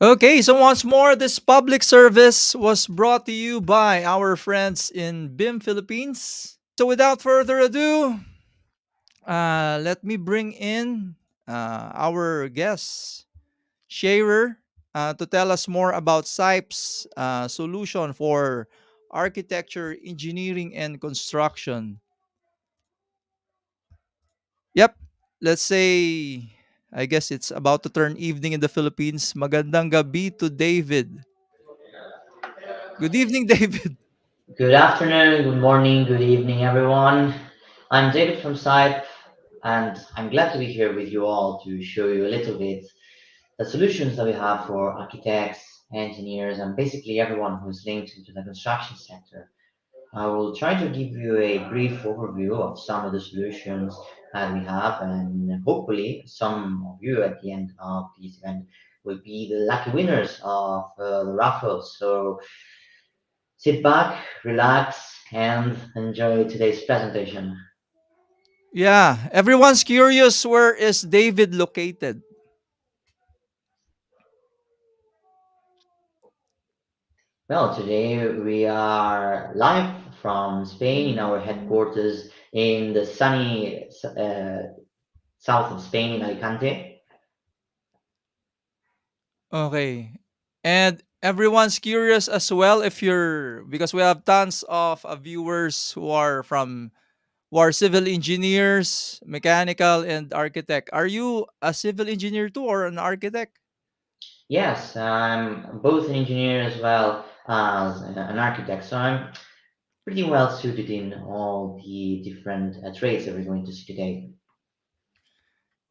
Okay, so once more, this public service was brought to you by our friends in BIM Philippines. So without further ado, let me bring in our guest, Sharer, to tell us more about CYPE's solution for architecture, engineering, and construction. Yep, let's say, I guess it's about to turn evening in the Philippines. Magandang gabi to David. Good evening, David. Good afternoon, good morning, good evening, everyone. I'm David from SIPE, and I'm glad to be here with you all to show you a little bit the solutions that we have for architects, engineers, and basically everyone who's linked into the construction sector. I will try to give you a brief overview of some of the solutions that we have, and hopefully, some of you at the end of this event will be the lucky winners of the raffle. So sit back, relax, and enjoy today's presentation. Yeah, everyone's curious where is David located? Well, today we are live from Spain in our headquarters in the sunny south of Spain in Alicante. Okay. And everyone's curious as well if you're because we have tons of viewers who are civil engineers, mechanical and architect. Are you a civil engineer too or an architect? Yes, I'm both an engineer as well as an architect, so I'm pretty well suited in all the different trades that we're going to see today.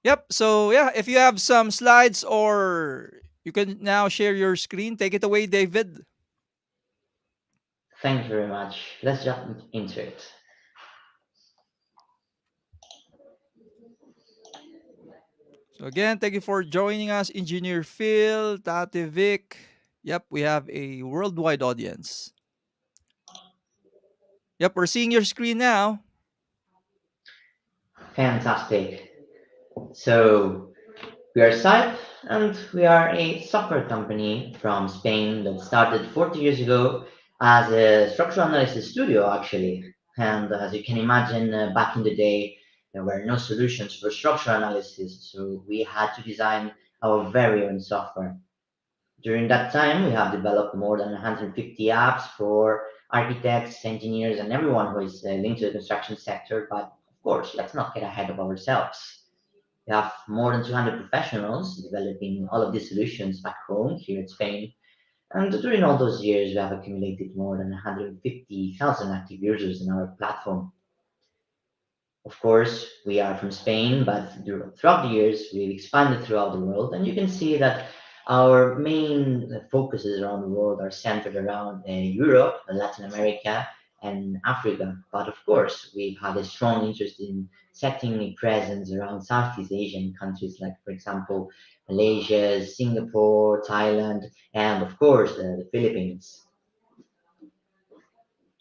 Yep. So yeah, if you have some slides or you can now share your screen, take it away, David. Thank you very much. Let's jump into it. So again, thank you for joining us, Engineer Phil, Tate Vic. Yep, we have a worldwide audience. Yep, we're seeing your screen now. Fantastic. So, we are SIPE, and we are a software company from Spain that started 40 years ago as a structural analysis studio, actually. And as you can imagine, back in the day, there were no solutions for structural analysis, so we had to design our very own software. During that time, we have developed more than 150 apps for architects, engineers, and everyone who is linked to the construction sector. But of course, let's not get ahead of ourselves. We have more than 200 professionals developing all of these solutions back home here in Spain. And during all those years, we have accumulated more than 150,000 active users in our platform. Of course, we are from Spain, but throughout the years, we've expanded throughout the world. And you can see that our main focuses around the world are centered around Europe, Latin America, and Africa. But of course, we've had a strong interest in setting a presence around Southeast Asian countries like, for example, Malaysia, Singapore, Thailand, and of course, the Philippines.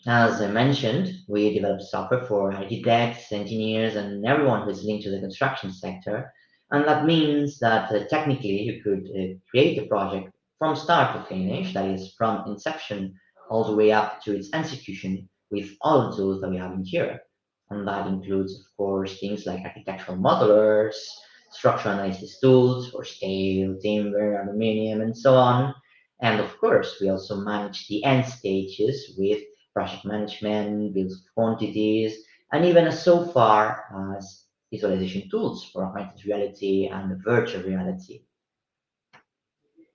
As I mentioned, we develop software for architects, engineers, and everyone who is linked to the construction sector. And that means that technically you could create a project from start to finish, that is, from inception all the way up to its execution with all the tools that we have in here. And that includes, of course, things like architectural modelers, structural analysis tools for steel, timber, aluminium, and so on. And of course, we also manage the end stages with project management, builds quantities, and even so far as visualization tools for augmented reality and virtual reality.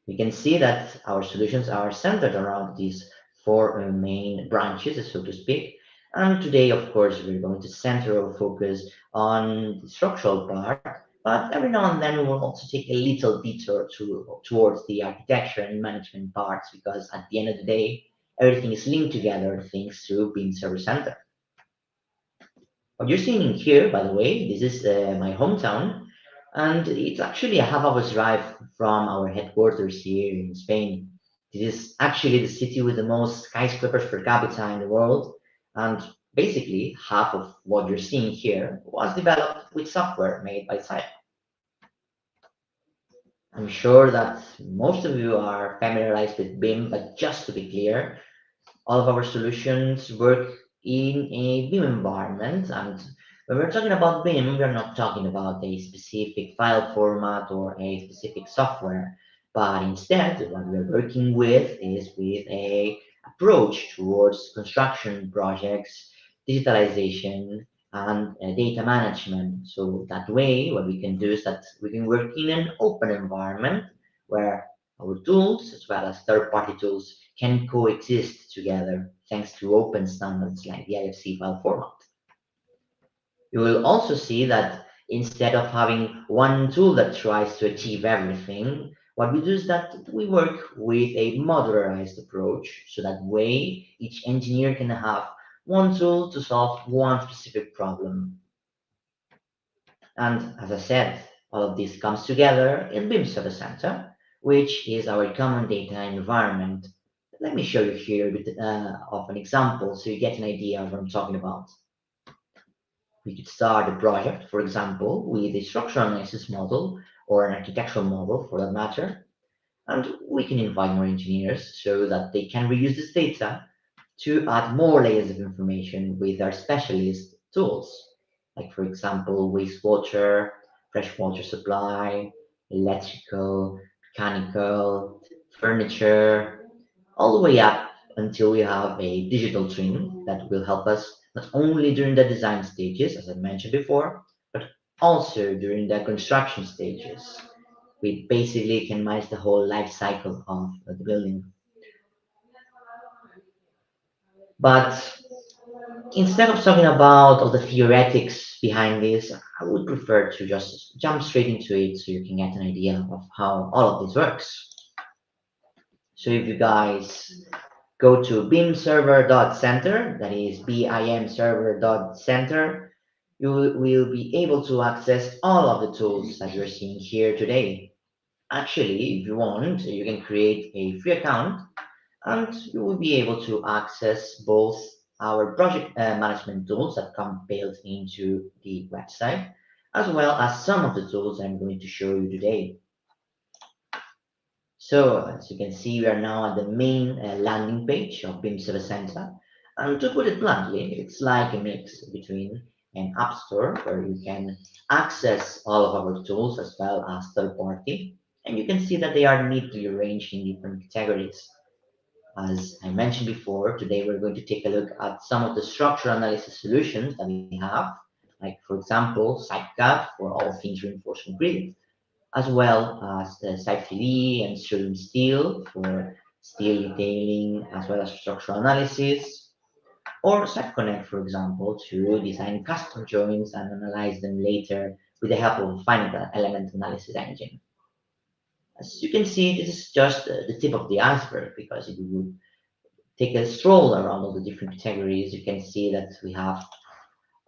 We can see that our solutions are centered around these four main branches, so to speak. And today, of course, we're going to center our focus on the structural part, but every now and then we will also take a little detour towards the architecture and management parts because at the end of the day, everything is linked together thanks to BIMserver.center. What you're seeing here, by the way, this is my hometown, and it's actually a half hour's drive from our headquarters here in Spain. This is actually the city with the most skyscrapers per capita in the world, and basically half of what you're seeing here was developed with software made by Cypher. I'm sure that most of you are familiarized with BIM, but just to be clear, all of our solutions work in a BIM environment. And when we're talking about BIM, we're not talking about a specific file format or a specific software, but instead, what we're working with is with a approach towards construction projects, digitalization, and data management. So that way, what we can do is that we can work in an open environment where our tools, as well as third-party tools, can coexist together thanks to open standards like the IFC file format. You will also see that instead of having one tool that tries to achieve everything, what we do is that we work with a modularized approach so that way each engineer can have one tool to solve one specific problem. And as I said, all of this comes together in BIMserver.center, which is our common data environment. Let me show you here a bit of an example so you get an idea of what I'm talking about. We could start a project, for example, with a structural analysis model or an architectural model for that matter, and we can invite more engineers so that they can reuse this data to add more layers of information with our specialist tools, like for example, wastewater, freshwater supply, electrical, mechanical, furniture, all the way up until we have a digital twin that will help us not only during the design stages, as I mentioned before, but also during the construction stages. We basically can manage the whole life cycle of the building. But instead of talking about all the theoretics behind this, I would prefer to just jump straight into it so you can get an idea of how all of this works. So if you guys go to BIMserver.center, that is BIMserver.center, you will be able to access all of the tools that you're seeing here today. Actually, if you want, you can create a free account and you will be able to access both our project management tools that come built into the website, as well as some of the tools I'm going to show you today. So, as you can see, we are now at the main landing page of BIMserver.center. And to put it bluntly, it's like a mix between an app store where you can access all of our tools as well as third party. And you can see that they are neatly arranged in different categories. As I mentioned before, today we're going to take a look at some of the structural analysis solutions that we have, like for example, CYPE for all things reinforced concrete, as well as the CYPE and Sterling Steel for steel detailing, as well as structural analysis, or CypConnect, for example, to design custom joints and analyze them later with the help of a finite element analysis engine. As you can see, this is just the tip of the iceberg because if you take a stroll around all the different categories, you can see that we have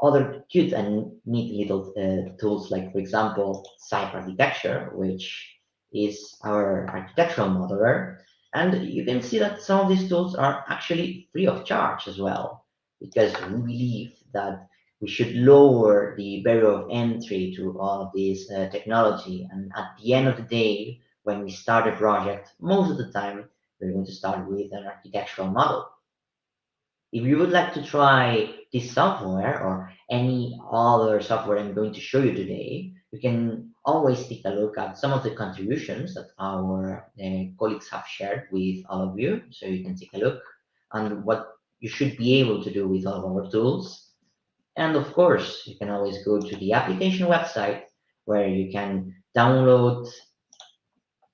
other cute and neat little tools, like for example, Site Architecture, which is our architectural modeler. And you can see that some of these tools are actually free of charge as well, because we believe that we should lower the barrier of entry to all of this technology. And at the end of the day, when we start a project, most of the time, we're going to start with an architectural model. If you would like to try this software or any other software I'm going to show you today, you can always take a look at some of the contributions that our colleagues have shared with all of you. So you can take a look on what you should be able to do with all of our tools. And of course, you can always go to the application website where you can download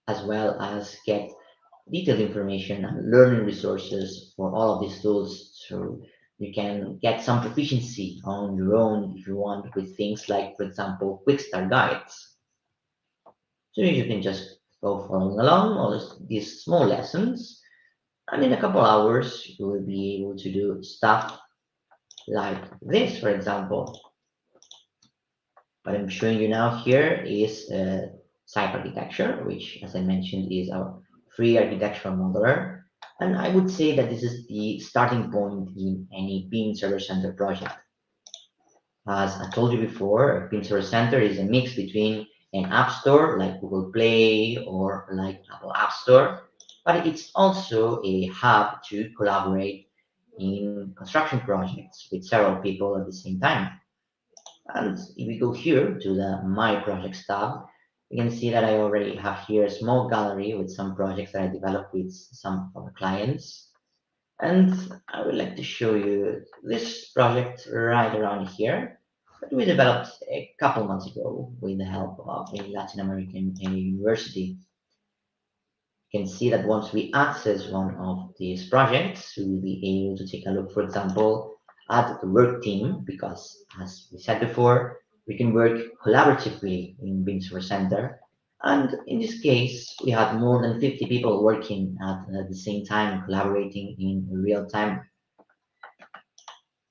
as well as get detailed information and learning resources for all of these tools so you can get some proficiency on your own if you want with things like, for example, quick start guides. So you can just go following along all these small lessons, and in a couple hours, you will be able to do stuff like this, for example. What I'm showing you now here is Site Architecture, which, as I mentioned, is our free architectural modeler. And I would say that this is the starting point in any BIMserver.center project. As I told you before, BIMserver.center is a mix between an app store like Google Play or like Apple App Store, but it's also a hub to collaborate in construction projects with several people at the same time. And if we go here to the My Projects tab, we can see that I already have here a small gallery with some projects that I developed with some of our clients. And I would like to show you this project right around here that we developed a couple months ago with the help of a Latin American university. You can see that once we access one of these projects, we will be able to take a look, for example, at the work team, because as we said before, we can work collaboratively in BIMserver.center. And in this case, we had more than 50 people working at the same time, collaborating in real time.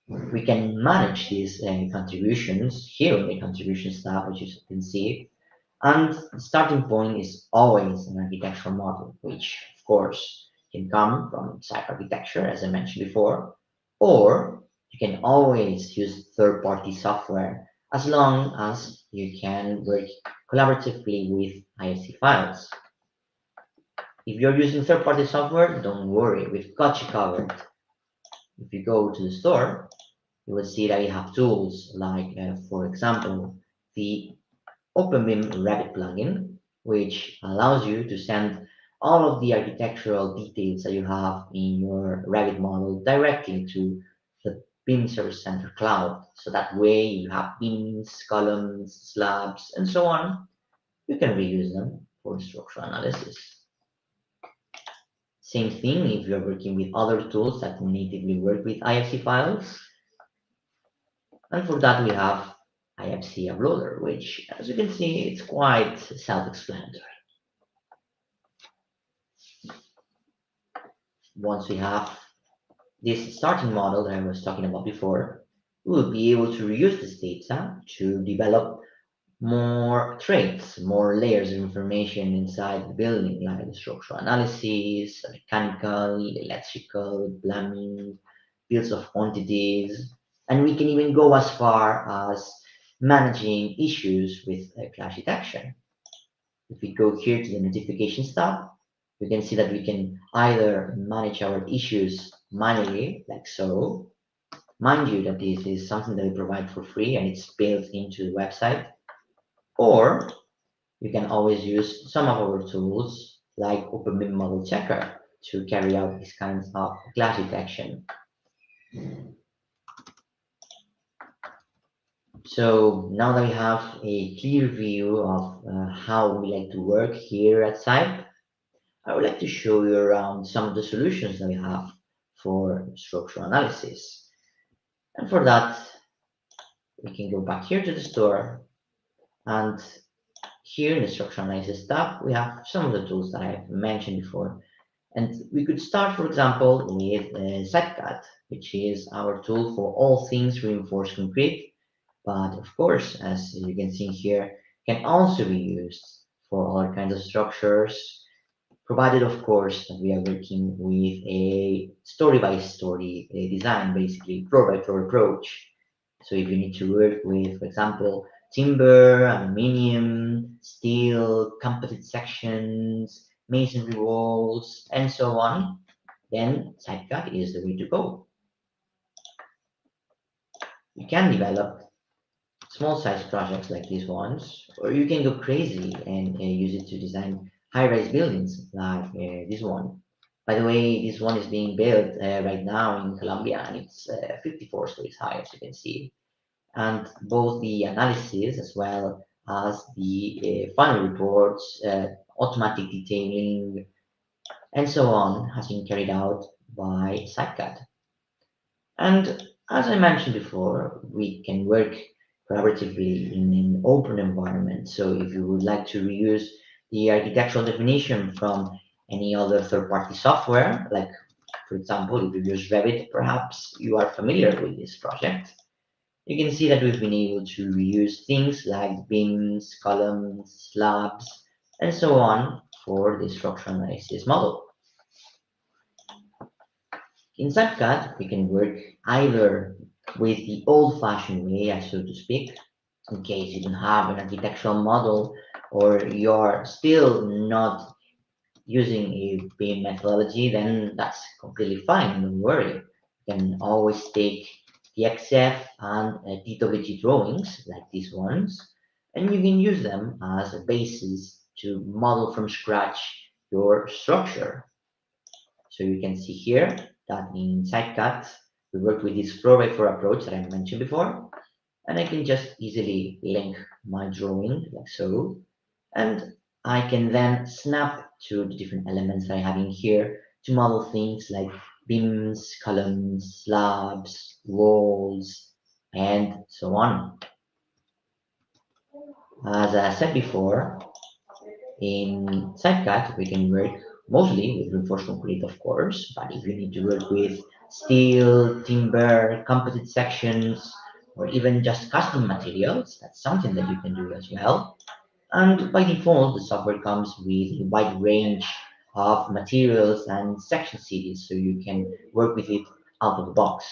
We can manage these contributions here in the contributions tab, as you can see. And the starting point is always an architectural model, which of course can come from site architecture, as I mentioned before, or you can always use third-party software as long as you can work collaboratively with IFC files. If you're using third-party software, don't worry, we've got you covered. If you go to the store, you will see that you have tools like, for example, the OpenBIM Revit plugin, which allows you to send all of the architectural details that you have in your Revit model directly to the BIMserver.center cloud. So that way you have beams, columns, slabs, and so on. You can reuse them for structural analysis. Same thing if you're working with other tools that natively work with IFC files. And for that, we have IFC Uploader, which, as you can see, it's quite self-explanatory. Once we have this starting model that I was talking about before, we will be able to reuse this data to develop more traits, more layers of information inside the building, like structural analysis, mechanical, electrical, plumbing, fields of quantities, and we can even go as far as managing issues with clash detection. If we go here to the notifications tab, we can see that we can either manage our issues manually, like so. Mind you that this is something that we provide for free and it's built into the website. Or you can always use some of our tools like OpenBIM Model Checker to carry out these kinds of clash detection. So now that we have a clear view of how we like to work here at CYPE, I would like to show you around some of the solutions that we have for structural analysis. And for that, we can go back here to the store, and here in the structural analysis tab, we have some of the tools that I've mentioned before. And we could start, for example, with CYPE, which is our tool for all things reinforced concrete. But of course, as you can see here, can also be used for other kinds of structures, provided, of course, that we are working with a story-by-story design, basically floor-by-floor approach. So if you need to work with, for example, timber, aluminium, steel, composite sections, masonry walls, and so on, then CypheCAD is the way to go. You can develop small size projects like these ones, or you can go crazy and use it to design high-rise buildings like this one. By the way, this one is being built right now in Colombia, and it's 54 stories high, as you can see. And both the analysis as well as the final reports, automatic detailing, and so on has been carried out by CypheCAD. And as I mentioned before, we can work collaboratively in an open environment. So if you would like to reuse the architectural definition from any other third-party software, like for example, if you use Revit, perhaps you are familiar with this project, you can see that we've been able to reuse things like beams, columns, slabs, and so on for the structural analysis model. In CypheCAD, we can work either with the old-fashioned way, so to speak, in case you don't have an architectural model or you're still not using a BIM methodology, then that's completely fine. Don't worry. You can always take the XF and DWG drawings like these ones, and you can use them as a basis to model from scratch your structure. So you can see here that in SiteCut, we work with this 4x4 approach that I mentioned before, and I can just easily link my drawing like so, and I can then snap to the different elements that I have in here to model things like beams, columns, slabs, walls, and so on. As I said before, in SiteCut, we can work mostly with reinforced concrete, of course, but if you need to work with steel, timber, composite sections, or even just custom materials, that's something that you can do as well. And by default, the software comes with a wide range of materials and section series, so you can work with it out of the box.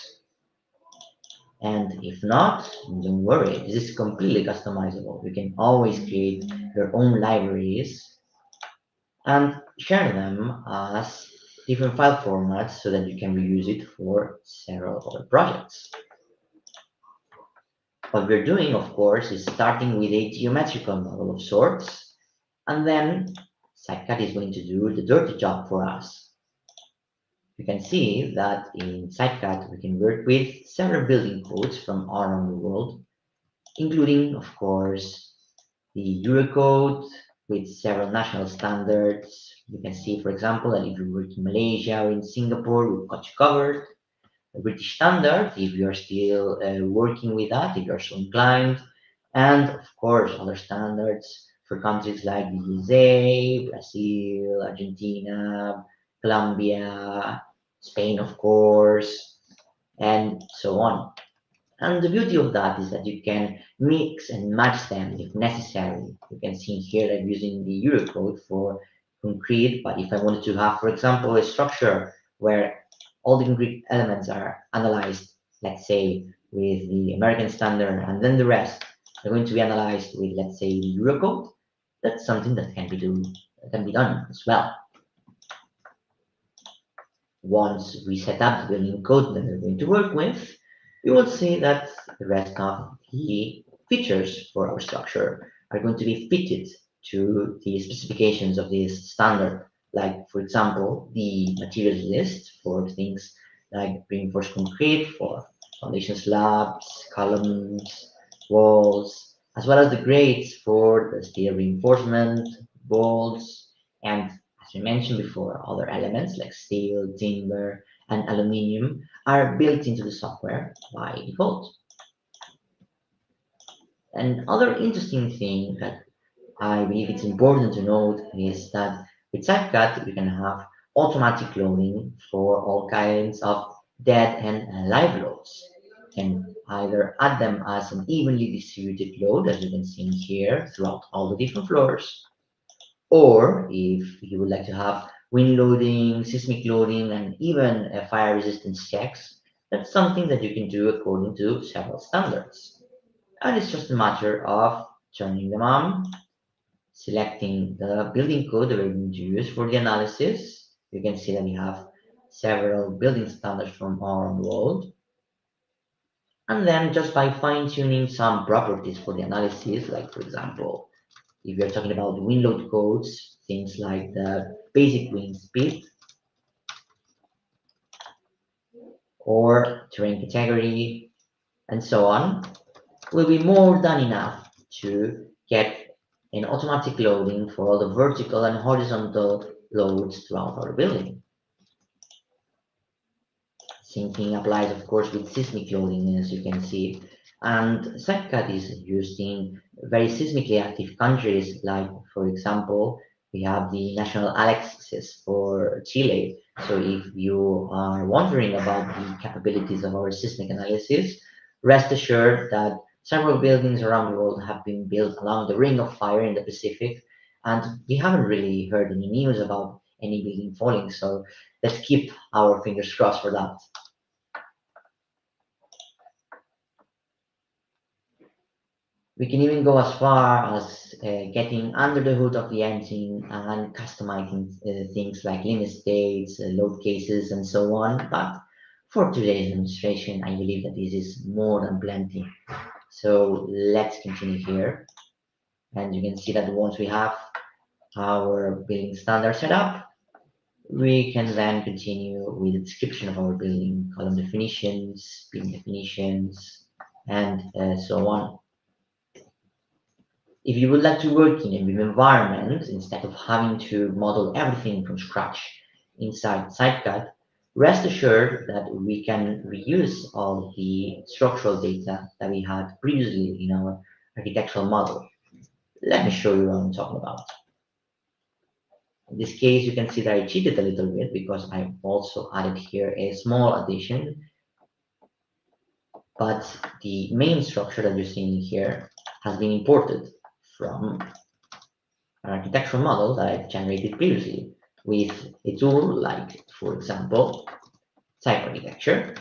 And if not, don't worry, this is completely customizable. You can always create your own libraries and share them as different file formats so that you can reuse it for several other projects. What we're doing, of course, is starting with a geometrical model of sorts, and then SiteCAD is going to do the dirty job for us. You can see that in SiteCAD we can work with several building codes from all around the world, including, of course, the Eurocode with several national standards. You can see, for example, that if you work in Malaysia or in Singapore, we've got you covered. The British standard, if you're still working with that, if you're so inclined, and of course, other standards for countries like the USA, Brazil, Argentina, Colombia, Spain, of course, and so on. And the beauty of that is that you can mix and match them if necessary. You can see here I'm using the Eurocode for concrete, but if I wanted to have, for example, a structure where all the concrete elements are analyzed, let's say, with the American standard, and then the rest are going to be analyzed with, let's say, the Eurocode, that's something that can be done as well. Once we set up the building code that we're going to work with, we will see that the rest of the features for our structure are going to be fitted to the specifications of this standard. Like, for example, the materials list for things like reinforced concrete for foundation slabs, columns, walls, as well as the grades for the steel reinforcement, bolts, and as we mentioned before, other elements like steel, timber, and aluminium are built into the software by default. And other interesting thing that I believe it's important to note is that with SiteCut, you can have automatic loading for all kinds of dead and live loads. You can either add them as an evenly distributed load, as you can see here, throughout all the different floors, or if you would like to have wind loading, seismic loading, and even fire resistance checks, that's something that you can do according to several standards. And it's just a matter of turning them on, selecting the building code that we're going to use for the analysis. You can see that we have several building standards from all around the world. And then just by fine-tuning some properties for the analysis, like for example, if you're talking about wind load codes, things like the basic wind speed or terrain category and so on, will be more than enough to get an automatic loading for all the vertical and horizontal loads throughout our building. Same thing applies, of course, with seismic loading, as you can see. And SiteCAD is used in very seismically active countries, like, for example, we have the national alexis for Chile. So if you are wondering about the capabilities of our seismic analysis, rest assured that several buildings around the world have been built along the Ring of Fire in the Pacific, and we haven't really heard any news about any building falling. So let's keep our fingers crossed for that. We can even go as far as getting under the hood of the engine and customizing things like limit states, load cases, and so on. But for today's demonstration, I believe that this is more than plenty. So let's continue here. And you can see that once we have our building standard set up, we can then continue with the description of our building, column definitions, beam definitions, and so on. If you would like to work in a BIM environment instead of having to model everything from scratch inside CyPE, rest assured that we can reuse all the structural data that we had previously in our architectural model. Let me show you what I'm talking about. In this case, you can see that I cheated a little bit because I've also added here a small addition, but the main structure that you're seeing here has been imported from an architectural model that I've generated previously with a tool like, for example, Type Architecture.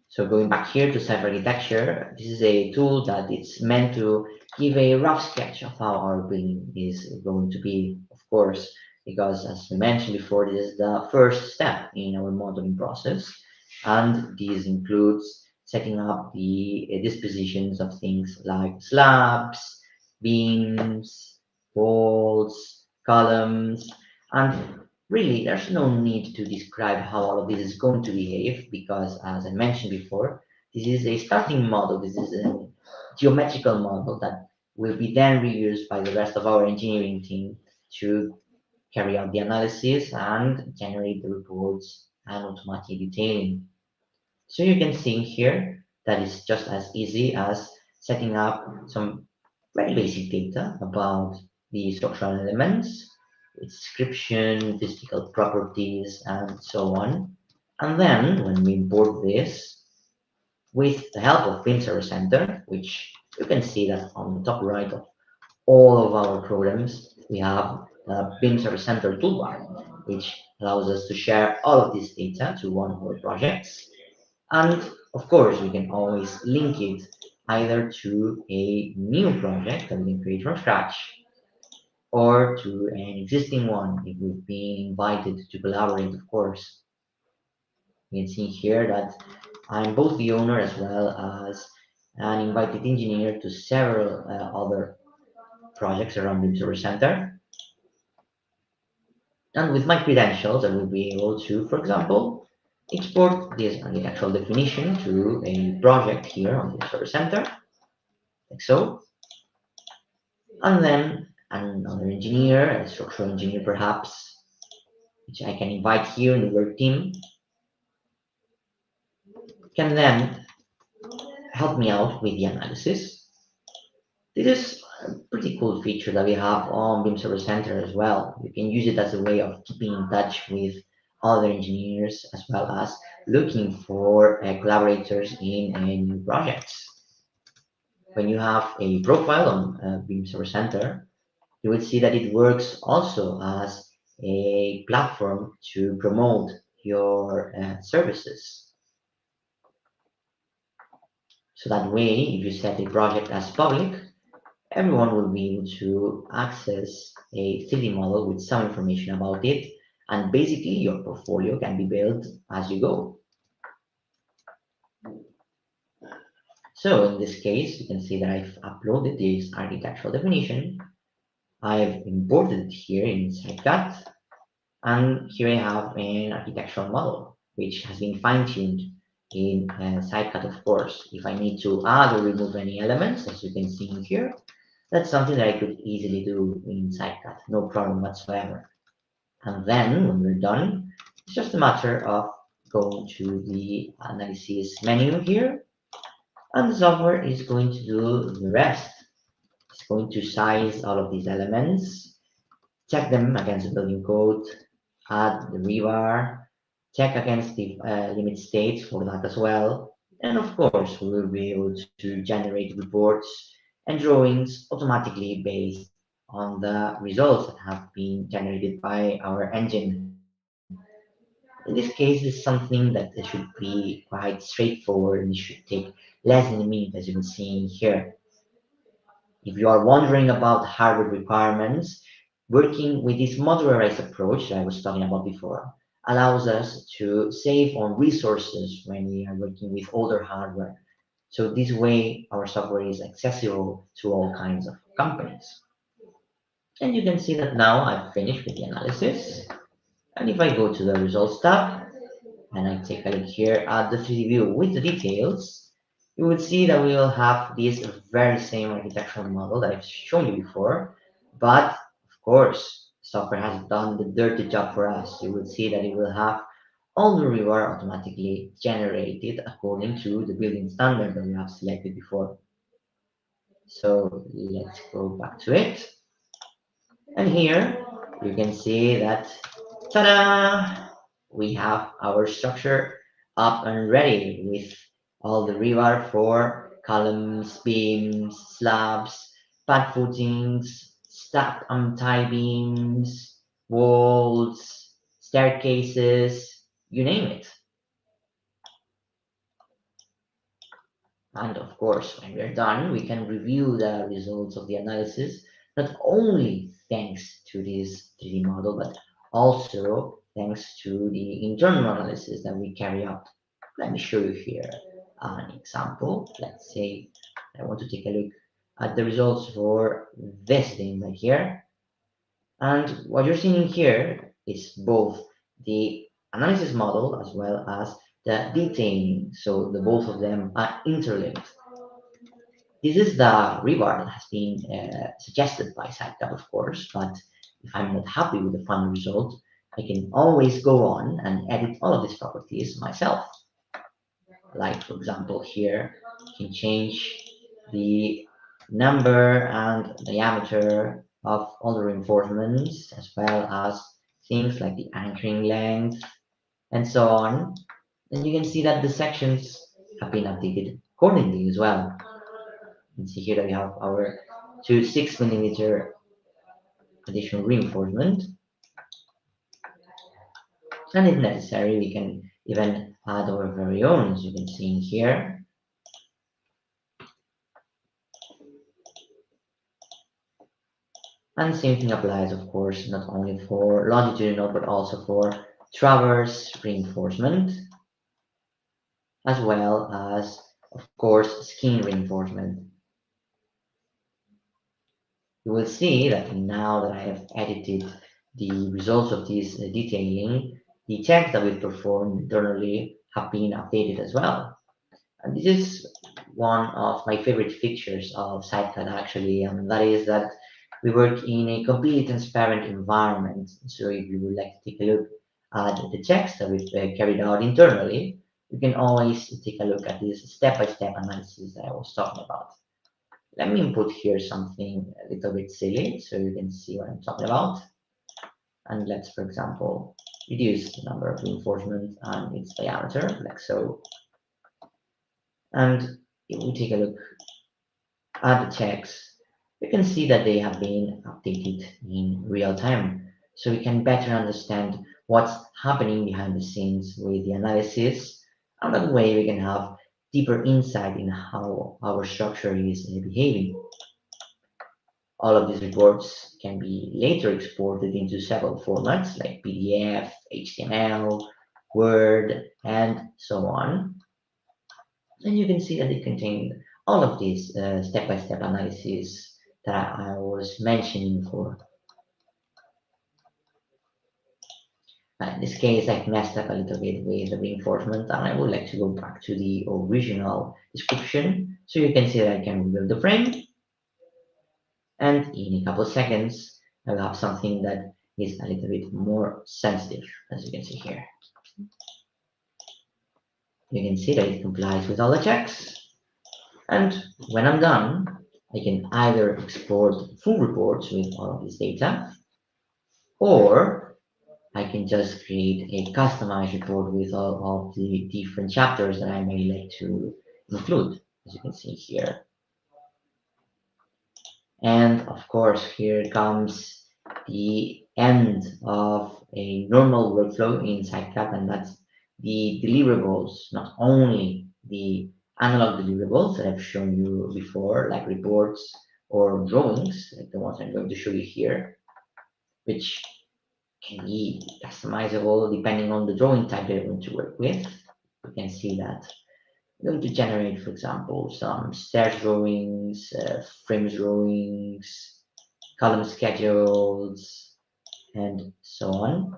So going back here to Type Architecture, this is a tool that it's meant to give a rough sketch of how our building is going to be, of course, because as I mentioned before, this is the first step in our modeling process, and this includes setting up the dispositions of things like slabs, beams, walls, columns, and really there's no need to describe how all of this is going to behave because, as I mentioned before, this is a starting model, this is a geometrical model that will be then reused by the rest of our engineering team to carry out the analysis and generate the reports and automatic detailing. So you can see here that it's just as easy as setting up some very basic data about the structural elements, its description, physical properties, and so on. And then when we import this with the help of BIMserver.center, which you can see that on the top right of all of our programs, we have the BIMserver.center toolbar, which allows us to share all of this data to one of our projects. And of course, we can always link it either to a new project that we can create from scratch or to an existing one if we've been invited to collaborate, of course. You can see here that I'm both the owner as well as an invited engineer to several other projects around the Observer Center. And with my credentials, I will be able to, for example, export this architectural definition to a project here on the Observer Center, like so. And then another engineer, a structural engineer perhaps, which I can invite here in the work team, can then help me out with the analysis. This is a pretty cool feature that we have on BIMserver.center as well. You can use it as a way of keeping in touch with other engineers as well as looking for collaborators in new projects. When you have a profile on BIMserver.center, you will see that it works also as a platform to promote your services. So that way, if you set a project as public, everyone will be able to access a 3D model with some information about it, and basically your portfolio can be built as you go. So in this case, you can see that I've uploaded this architectural definition. I've imported it here in CyPE, and here I have an architectural model, which has been fine-tuned in CyPE, of course. If I need to add or remove any elements, as you can see in here, that's something that I could easily do in CyPE, no problem whatsoever. And then when we're done, it's just a matter of going to the analysis menu here, and the software is going to do the rest. It's going to size all of these elements, check them against the building code, add the rebar, check against the limit states for that as well. And of course, we will be able to generate reports and drawings automatically based on the results that have been generated by our engine. In this case, it's something that should be quite straightforward and it should take less than a minute, as you can see here. If you are wondering about hardware requirements, working with this modularized approach that I was talking about before allows us to save on resources when we are working with older hardware. So this way, our software is accessible to all kinds of companies. And you can see that now I've finished with the analysis. And if I go to the results tab, and I take a look here at the 3D view with the details, you will see that we will have this very same architectural model that I've shown you before, but of course, software has done the dirty job for us. You will see that it will have all the reward automatically generated according to the building standard that we have selected before. So let's go back to it. And here you can see that, ta-da! We have our structure up and ready with all the rebar for columns, beams, slabs, pad footings, stacked and tie beams, walls, staircases, you name it. And of course, when we're done, we can review the results of the analysis, not only thanks to this 3D model, but also thanks to the internal analysis that we carry out. Let me show you here an example. Let's say I want to take a look at the results for this thing right here. And what you're seeing here is both the analysis model as well as the detailing. So the both of them are interlinked. This is the rebar that has been suggested by CYPE, of course, but if I'm not happy with the final result, I can always go on and edit all of these properties myself. Like, for example, here, you can change the number and diameter of all the reinforcements, as well as things like the anchoring length, and so on. And you can see that the sections have been updated accordingly as well. You can see here that we have our 6 millimeter additional reinforcement. And if necessary, we can even add our very own, as you can see here. And same thing applies, of course, not only for longitudinal, but also for traverse reinforcement, as well as, of course, skin reinforcement. You will see that now that I have edited the results of this detailing, the checks that we performed internally have been updated as well. And this is one of my favorite features of SiteCAD actually, and that is that we work in a completely transparent environment. So if you would like to take a look at the checks that we've carried out internally, you can always take a look at this step-by-step analysis that I was talking about. Let me input here something a little bit silly so you can see what I'm talking about. And let's, for example, reduce the number of reinforcement and its diameter, like so. And if we take a look at the checks, we can see that they have been updated in real time. So we can better understand what's happening behind the scenes with the analysis. And that way we can have deeper insight in how our structure is behaving. All of these reports can be later exported into several formats like PDF, HTML, Word, and so on. And you can see that they contain all of these step-by-step analysis that I was mentioning before. In this case, I've messed up a little bit with the reinforcement, and I would like to go back to the original description so you can see that I can rebuild the frame. And in a couple of seconds, I'll have something that is a little bit more sensitive, as you can see here. You can see that it complies with all the checks. And when I'm done, I can either export full reports with all of this data, or I can just create a customized report with all of the different chapters that I may like to include, as you can see here. And of course, here comes the end of a normal workflow in CyPE, and that's the deliverables, not only the analog deliverables that I've shown you before, like reports or drawings, like the ones I'm going to show you here, which can be customizable depending on the drawing type that you're going to work with. You can see that I'm going to generate, for example, some stairs drawings, frames drawings, column schedules, and so on.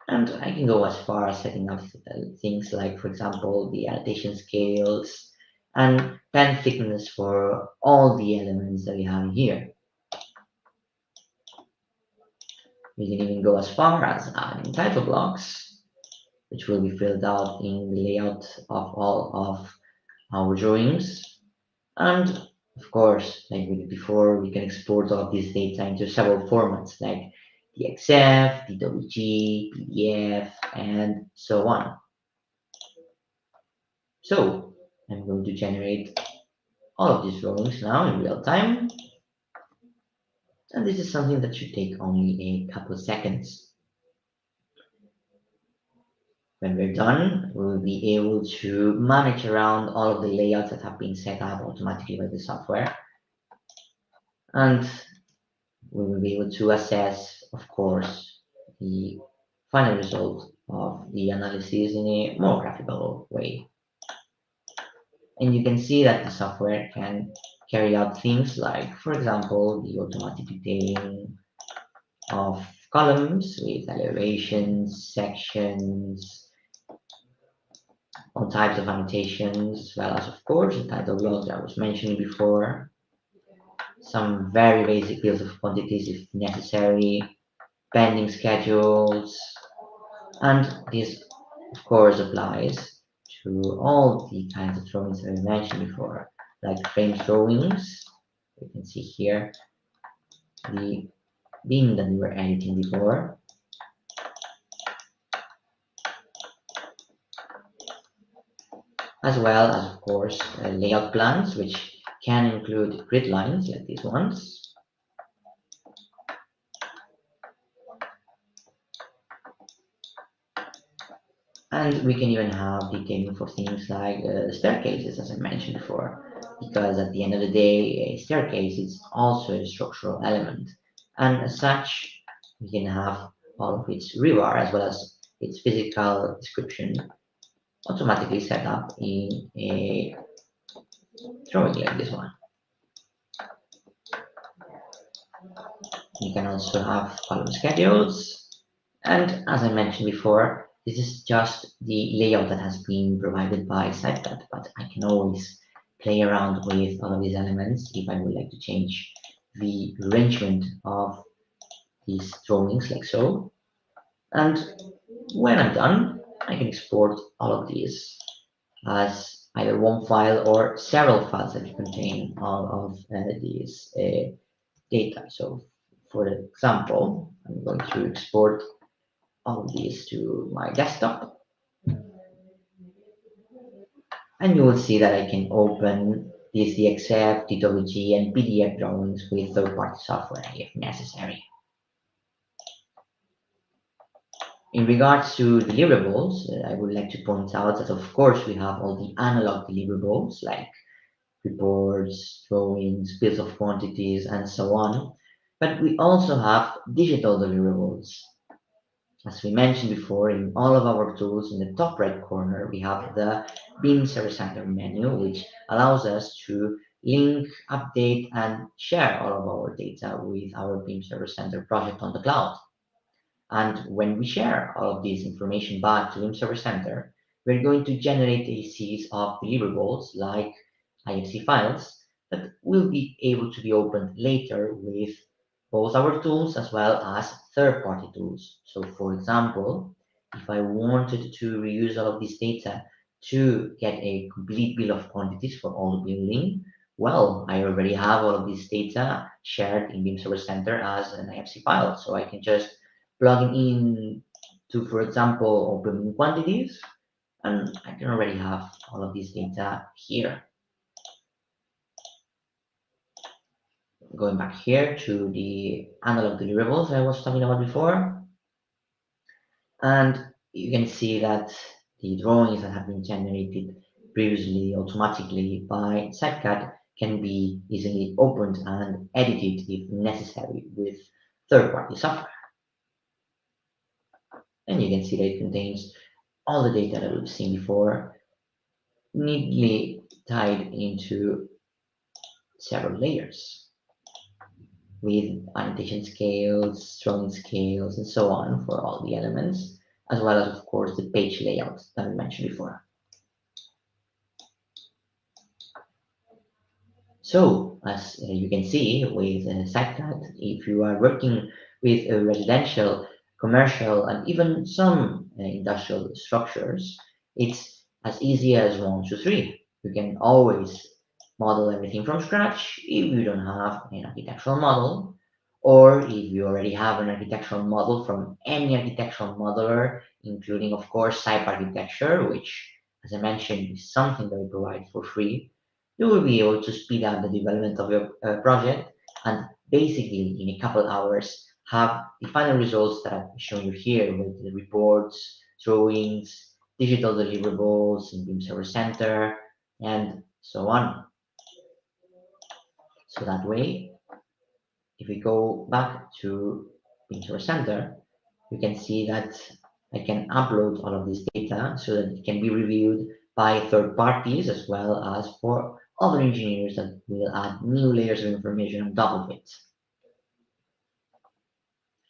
And I can go as far as setting up things like, for example, the annotation scales and pen thickness for all the elements that we have here. We can even go as far as adding title blocks, which will be filled out in the layout of all of our drawings. And of course, like we did before, we can export all of this data into several formats like DXF, DWG, PDF, and so on. So I'm going to generate all of these drawings now in real time. And this is something that should take only a couple of seconds. When we're done, we'll be able to manage around all of the layouts that have been set up automatically by the software. And we will be able to assess, of course, the final result of the analysis in a more graphical way. And you can see that the software can carry out things like, for example, the automatic detailing of columns with elevations, sections, all types of annotations, as well as, of course, the title block that I was mentioning before, some very basic bills of quantities if necessary, pending schedules, and this, of course, applies to all the kinds of drawings that I mentioned before, like frame drawings. You can see here the BIM that we were editing before, as well as, of course, layout plans, which can include grid lines like these ones. And we can even have detailing for things like staircases, as I mentioned before, because at the end of the day, a staircase is also a structural element. And as such, we can have all of its rebar as well as its physical description automatically set up in a drawing like this one. You can also have column schedules. And as I mentioned before, this is just the layout that has been provided by CyPE, but I can always play around with all of these elements if I would like to change the arrangement of these drawings like so. And when I'm done, I can export all of these as either one file or several files that contain all of these data. So for example, I'm going to export all of these to my desktop, and you will see that I can open these DXF, DWG, and PDF drawings with third-party software if necessary. In regards to deliverables, I would like to point out that of course we have all the analog deliverables like reports, drawings, bills of quantities, and so on. But we also have digital deliverables. As we mentioned before, in all of our tools, in the top right corner, we have the BIMserver.center menu, which allows us to link, update, and share all of our data with our BIMserver.center project on the cloud. And when we share all of this information back to BIMserver.center, we're going to generate a series of deliverables like IFC files that will be able to be opened later with both our tools as well as third-party tools. So for example, if I wanted to reuse all of this data to get a complete bill of quantities for all the building, well, I already have all of this data shared in BIMserver.center as an IFC file. So I can just plug in to, for example, open quantities, and I can already have all of this data here. Going back here to the analog deliverables I was talking about before, and you can see that the drawings that have been generated previously automatically by CypCAD can be easily opened and edited if necessary with third-party software. And you can see that it contains all the data that we've seen before, neatly tied into several layers with annotation scales, drawing scales, and so on for all the elements, as well as, of course, the page layout that we mentioned before. So, as you can see with SiteCAD, if you are working with residential, commercial, and even some industrial structures, it's as easy as one, two, three. You can always model everything from scratch if you don't have an architectural model, or if you already have an architectural model from any architectural modeler, including, of course, SYPE architecture, which, as I mentioned, is something that we provide for free. You will be able to speed up the development of your project and basically in a couple hours have the final results that I've shown you here with the reports, drawings, digital deliverables in BIMserver.center, and so on. So that way, if we go back to BIMserver.center, you can see that I can upload all of this data so that it can be reviewed by third parties as well as for other engineers that will add new layers of information on top of it.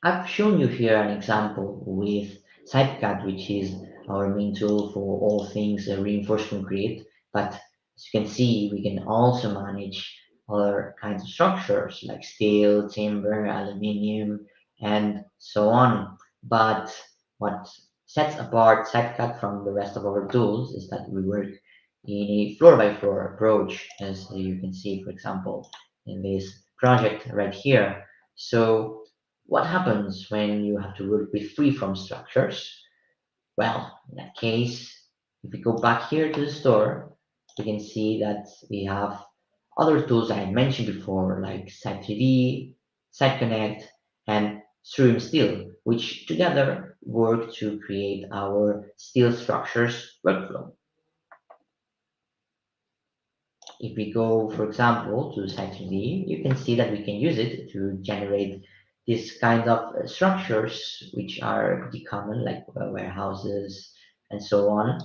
I've shown you here an example with CypCAD, which is our main tool for all things reinforced concrete. But as you can see, we can also manage other kinds of structures like steel, timber, aluminium, and so on. But what sets apart CypCAD from the rest of our tools is that we work in a floor-by-floor approach, as you can see, for example, in this project right here. So what happens when you have to work with freeform structures? Well, in that case, if we go back here to the store, we can see that we have other tools I mentioned before, like Site3D, SiteConnect, and Stream Steel, which together work to create our steel structures workflow. If we go, for example, to Site3D, you can see that we can use it to generate these kind of structures, which are pretty common, like warehouses and so on.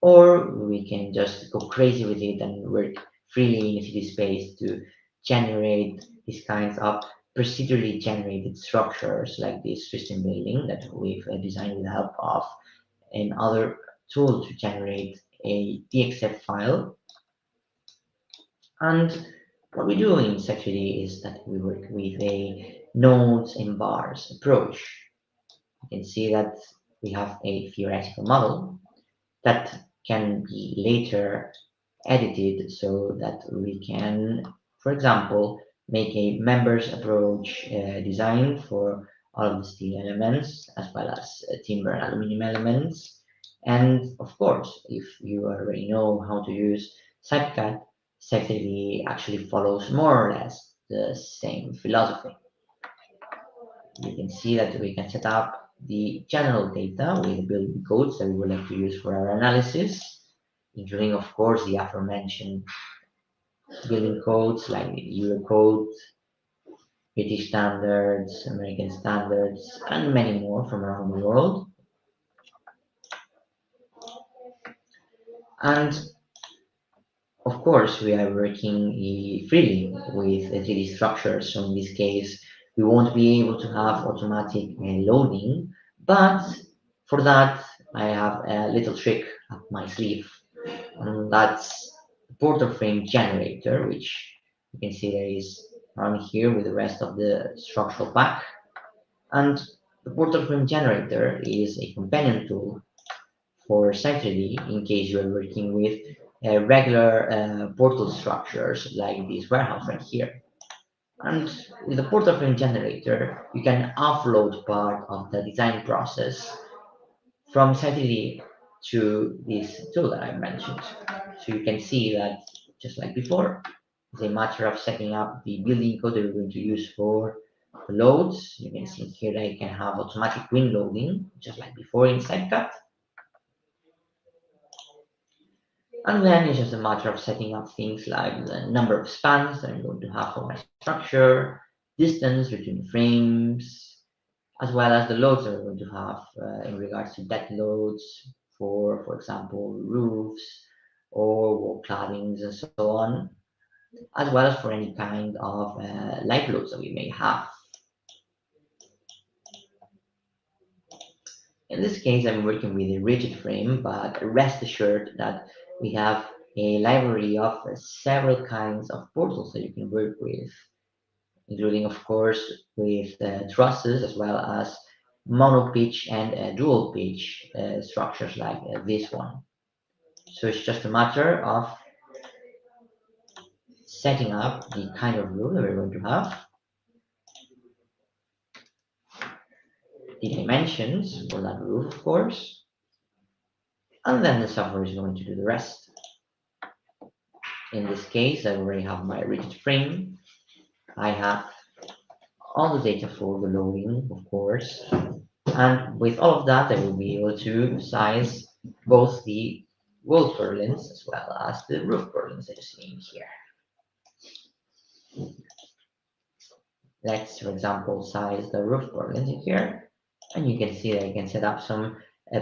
Or we can just go crazy with it and work freely in a city space to generate these kinds of procedurally generated structures, like this system building that we've designed with the help of another tool to generate a DXF file. And what we do in Security is that we work with a nodes and bars approach. You can see that we have a theoretical model that can be later edited so that we can, for example, make a members approach design for all of the steel elements as well as timber and aluminum elements. And of course, if you already know how to use CypCAD, Security actually follows more or less the same philosophy. You can see that we can set up the general data with building codes that we would like to use for our analysis, including, of course, the aforementioned building codes like Eurocode, British standards, American standards, and many more from around the world. And of course, we are working freely with 3D structures. So in this case, we won't be able to have automatic loading, but for that, I have a little trick up my sleeve. And that's the portal frame generator, which you can see there is around here with the rest of the structural pack. And the portal frame generator is a companion tool for Site3D in case you are working with regular portal structures like this warehouse right here. And with the portal frame generator, you can offload part of the design process from Site3D to this tool that I mentioned. So you can see that just like before, It's a matter of setting up the building code that we're going to use for the loads. You can see here that you can have automatic wind loading, just like before in CyPE. And then it's just a matter of setting up things like the number of spans that I'm going to have for my structure, distance between the frames, as well as the loads that we're going to have in regards to dead loads for example, roofs or wall claddings and so on, as well as for any kind of light loads that we may have. In this case, I'm working with a rigid frame, but rest assured that we have a library of several kinds of portals that you can work with, including, of course, with trusses as well as mono pitch and dual pitch structures like this one. So it's just a matter of setting up the kind of roof that we're going to have, the dimensions for that roof, of course, and then the software is going to do the rest. In this case, I already have my rigid frame. I have all the data for the loading, of course, and with all of that, I will be able to size both the wall purlins as well as the roof purlins that you're seeing here. Let's, for example, size the roof purlins in here, and you can see that I can set up some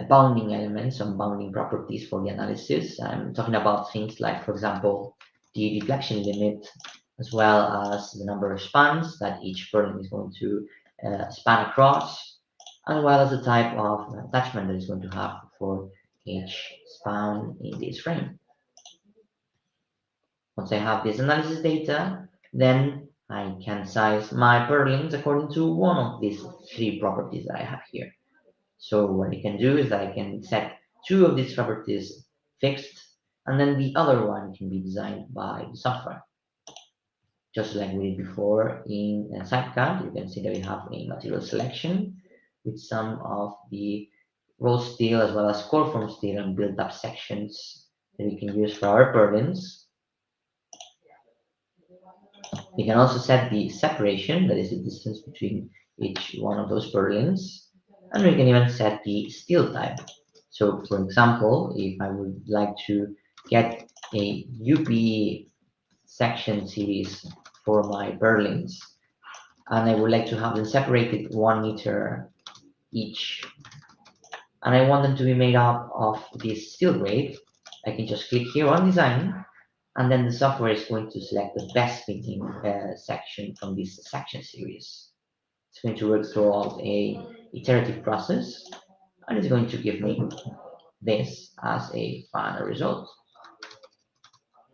bounding elements, some bounding properties for the analysis. I'm talking about things like, for example, the deflection limit, as well as the number of spans that each purlin is going to span across, as well as the type of attachment that it's going to have for each span in this frame. Once I have this analysis data, then I can size my purlins according to one of these three properties that I have here. So what I can do is that I can set two of these properties fixed, and then the other one can be designed by the software. Just like we did before in CyPE, you can see that we have a material selection with some of the rolled steel as well as core form steel and built up sections that we can use for our purlins. We can also set the separation, that is the distance between each one of those purlins, and we can even set the steel type. So for example, if I would like to get a UP section series for my purlins, and I would like to have them separated 1 meter each, and I want them to be made up of this steel grade, I can just click here on design, and then the software is going to select the best fitting section from this section series. It's going to work throughout a iterative process, and it's going to give me this as a final result.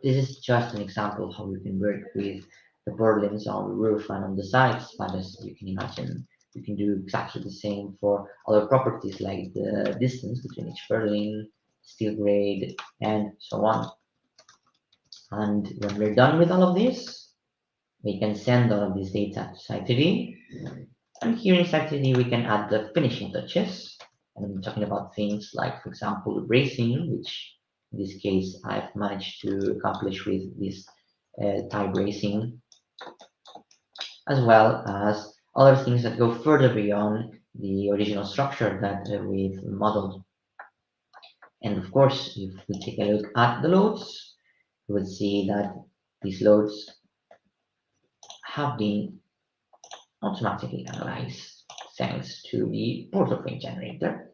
This is just an example of how you can work with the purlins on the roof and on the sides, but as you can imagine, you can do exactly the same for other properties like the distance between each purlin, steel grade, and so on. And when we're done with all of this, we can send all of this data to Site3D. And here in Site3D, we can add the finishing touches. And I'm talking about things like, for example, bracing, which in this case, I've managed to accomplish with this tie bracing, as well as other things that go further beyond the original structure that we've modeled. And of course, if we take a look at the loads, you will see that these loads have been automatically analyzed thanks to the portal frame generator.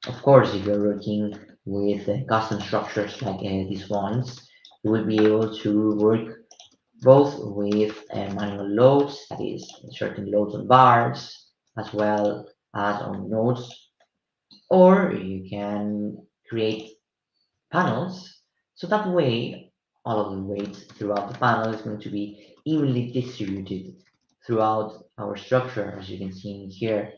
Of course, if you're working with custom structures like these ones, you will be able to work both with manual loads, that is, certain loads on bars, as well as on nodes, or you can create panels, so that way all of the weight throughout the panel is going to be evenly distributed throughout our structure, as you can see here.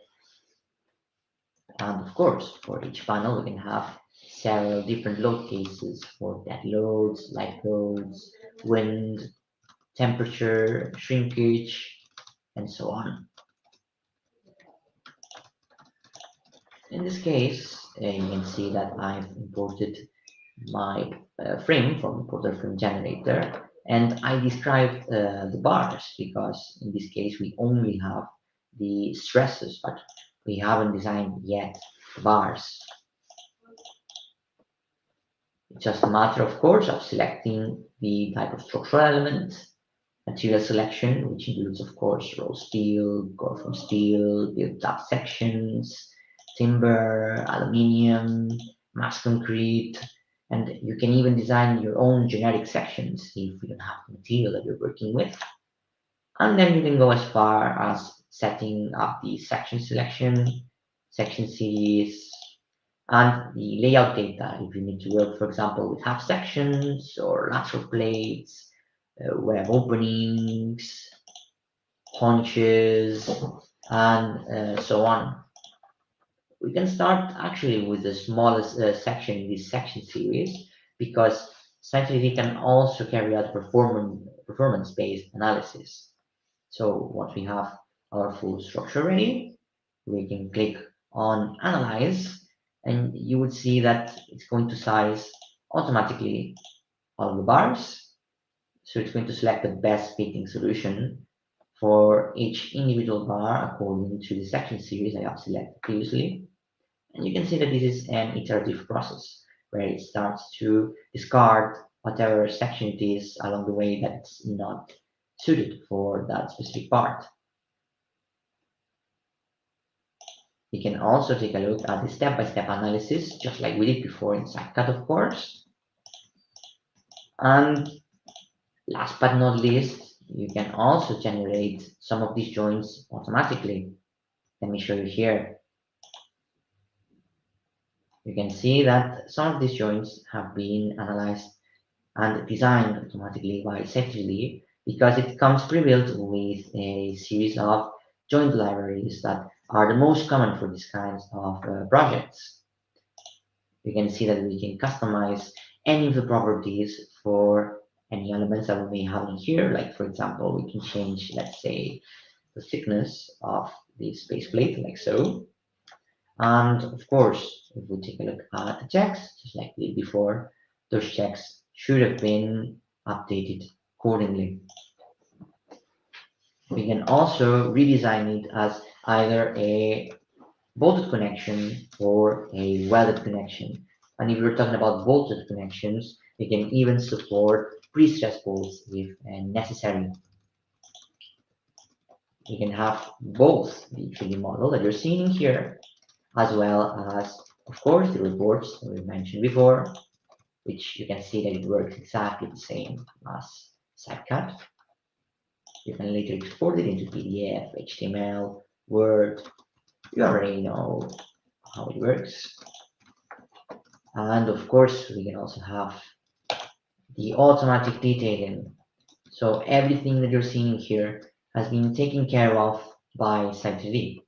And of course, for each panel, we can have several different load cases for dead loads, light loads, wind, temperature, shrinkage, and so on. In this case, you can see that I've imported my frame from Portal Frame Generator, and I described the bars because in this case we only have the stresses, but we haven't designed yet the bars. It's just a matter, of course, of selecting the type of structural element, material selection, which includes, of course, rolled steel, core from steel, built-up sections, timber, aluminium, mass concrete, and you can even design your own generic sections if you don't have the material that you're working with. And then you can go as far as setting up the section selection, section series, and the layout data if you need to work, for example, with half sections or lateral plates, web openings, haunches, and so on. We can start actually with the smallest section in this section series because Scientific can also carry out performance-based analysis. So once we have our full structure ready, we can click on Analyze, and you would see that it's going to size automatically all of the bars. So it's going to select the best fitting solution for each individual bar according to the section series I have selected previously. And you can see that this is an iterative process where it starts to discard whatever section it is along the way that's not suited for that specific part. You can also take a look at the step-by-step analysis, just like we did before in CyPE, of course. And last but not least, you can also generate some of these joints automatically. Let me show you here. You can see that some of these joints have been analyzed and designed automatically by Safely because it comes pre-built with a series of joint libraries that are the most common for these kinds of projects. You can see that we can customize any of the properties for any elements that we may have in here. Like for example, we can change, let's say, the thickness of the space plate, like so. And of course, if we take a look at the checks, just like we did before, those checks should have been updated accordingly. We can also redesign it as either a bolted connection or a welded connection. And if we're talking about bolted connections, we can even support pre-stress bolts if necessary. You can have both the 3D model that you're seeing here, as well as, of course, the reports that we mentioned before, which you can see that it works exactly the same as CyPE. You can later export it into PDF, HTML, Word. You already know how it works. And of course, we can also have the automatic detailing. So everything that you're seeing here has been taken care of by Site3D.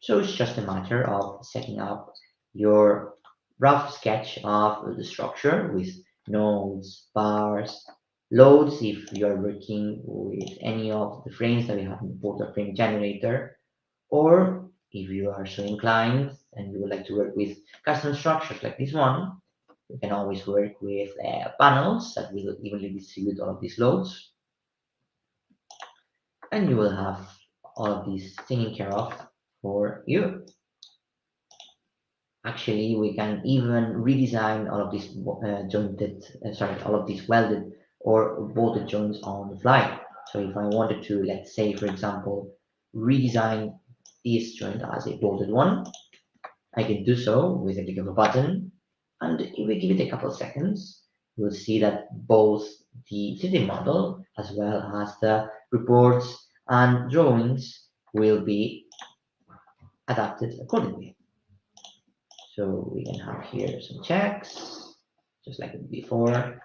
So it's just a matter of setting up your rough sketch of the structure with nodes, bars, loads if you're working with any of the frames that we have in the Portal Frame Generator, or if you are so inclined and you would like to work with custom structures like this one, you can always work with panels that will evenly distribute all of these loads, and you will have all of these taken care of for you. Actually, we can even redesign all of these all of these welded or bolted joints on the fly. So if I wanted to, let's say, for example, redesign this joint as a bolted one, I can do so with a click of a button. And if we give it a couple of seconds, we'll see that both the 3D model as well as the reports and drawings will be adapted accordingly. So we can have here some checks, just like before.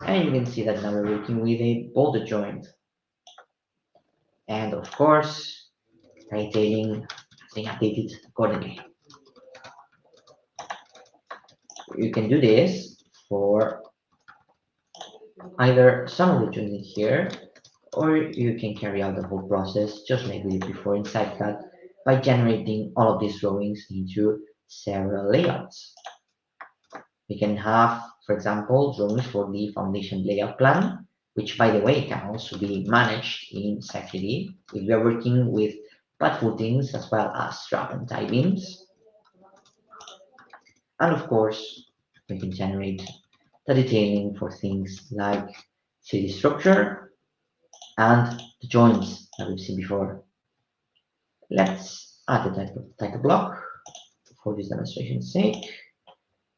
And you can see that now we're working with a bolted joint. And of course, detailing has been updated accordingly. You can do this for either some of the joints here, or you can carry out the whole process just like we did before in CyPE by generating all of these drawings into several layouts. We can have, for example, drawings for the foundation layout plan, which by the way can also be managed in CYPE if we are working with pad footings as well as strap and tie beams. And of course, we can generate the detailing for things like 3D structure and the joints that we've seen before. Let's add the title block for this demonstration's sake.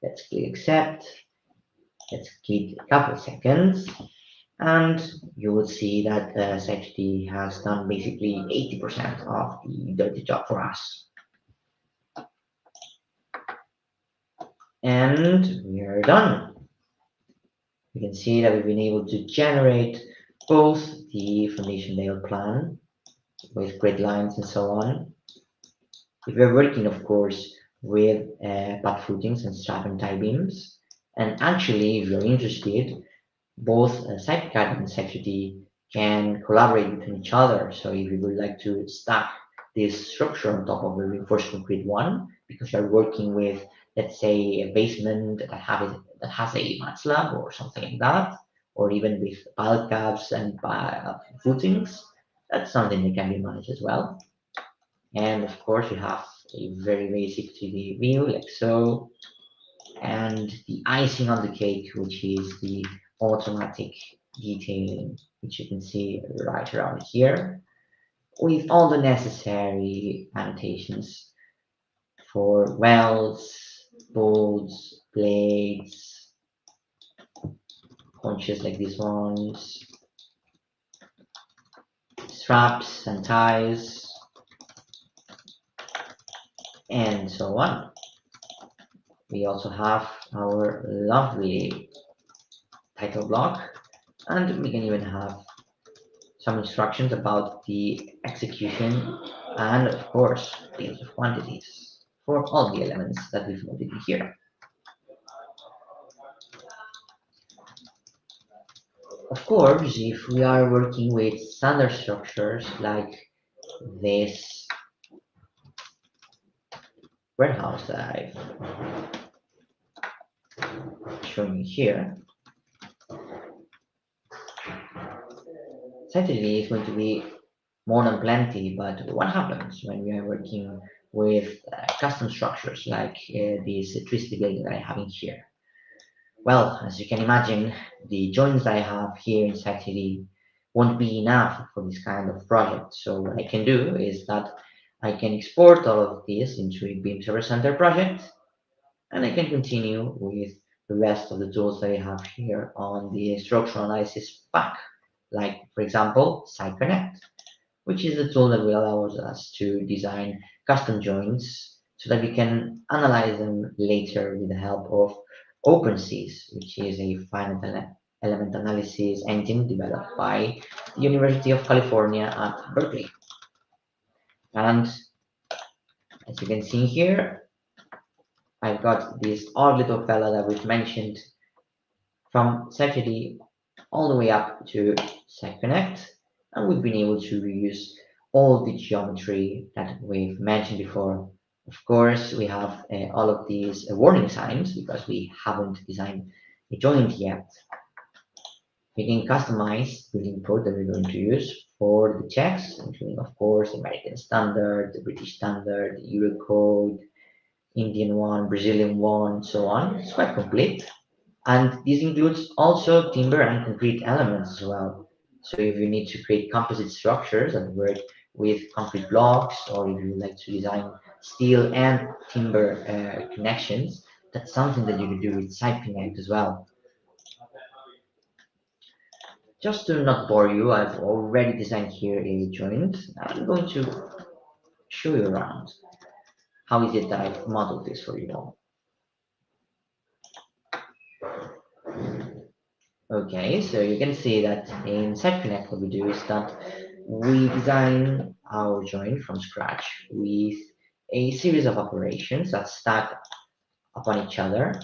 Let's click accept. Let's click a couple of seconds. And you will see that ChatGPT has done basically 80% of the dirty job for us. And we are done. You can see that we've been able to generate both the foundation layout plan with grid lines and so on. If we're working, of course, with pad footings and strap and tie beams, and actually, if you're interested, both CypCAD and CypGT can collaborate between each other. So if you would like to stack this structure on top of the reinforced concrete one, because you're working with, let's say, a basement that has a mat slab or something like that, or even with pile caps and footings, that's something that can be managed as well. And of course, you have a very basic 3D view like so, and the icing on the cake, which is the automatic detailing, which you can see right around here, with all the necessary annotations for welds, bolts, blades, punches like these ones, straps and ties, and so on. We also have our lovely title block, and we can even have some instructions about the execution and of course fields of quantities for all the elements that we've noted here. Of course, if we are working with standard structures like this warehouse that I've shown you here, certainly is going to be more than plenty, but what happens when we are working with custom structures like this electricity building that I have in here? Well, as you can imagine, the joins I have here in City won't be enough for this kind of project. So what I can do is that I can export all of this into a BIMserver.center project, and I can continue with the rest of the tools that I have here on the structural analysis pack, like, for example, SiteConnect, which is the tool that will allow us to design custom joints so that we can analyze them later with the help of OpenSys, which is a finite element analysis engine developed by the University of California at Berkeley. And as you can see here, I've got this odd little fella that we've mentioned from SiteGD all the way up to SiteConnect, and we've been able to reuse all the geometry that we've mentioned before. Of course, we have all of these warning signs because we haven't designed a joint yet. We can customize the input that we're going to use for the checks, including, of course, American Standard, the British Standard, the Eurocode, Indian one, Brazilian one, so on. It's quite complete. And this includes also timber and concrete elements as well. So if you need to create composite structures that work with concrete blocks, or if you like to design steel and timber connections, that's something that you can do with CyPE as well. Just to not bore you, I've already designed here a joint. I'm going to show you around how is it that I've modeled this for you all. Okay, so you can see that in SiteConnect what we do is that we design our joint from scratch with a series of operations that stack upon each other.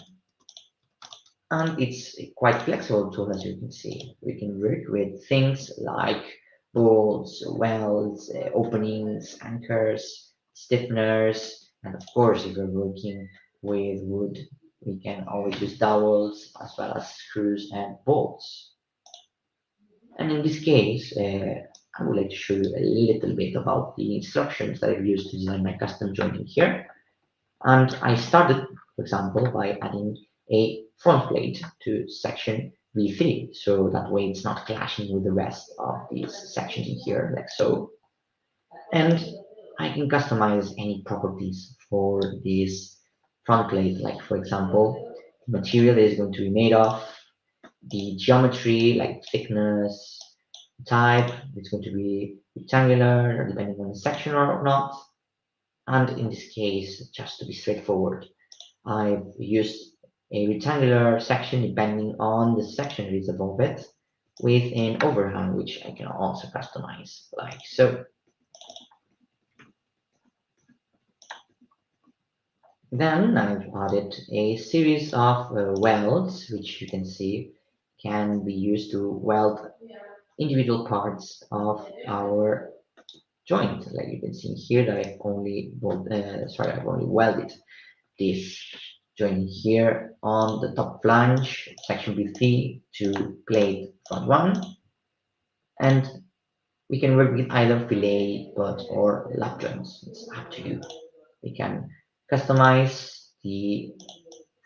And it's quite flexible tool, as you can see. We can work with things like bolts, welds, openings, anchors, stiffeners, and of course, if you're working with wood, We can always use dowels as well as screws and bolts. And in this case, I would like to show you a little bit about the instructions that I've used to design my custom joining here. And I started, for example, by adding a front plate to section V3, so that way it's not clashing with the rest of these sections in here, like so. And I can customize any properties for this front plate, like for example, the material is going to be made of, the geometry, like thickness, type, it's going to be rectangular, depending on the section or not. And in this case, just to be straightforward, I've used a rectangular section depending on the section that is above it with an overhang, which I can also customize like so. Then I've added a series of welds, which you can see can be used to weld individual parts of our joint. Like you can see here that I've only welded this joint here on the top flange, section B3 to plate front one, and we can work with either fillet, butt, or lap joints. It's up to you. We can customize the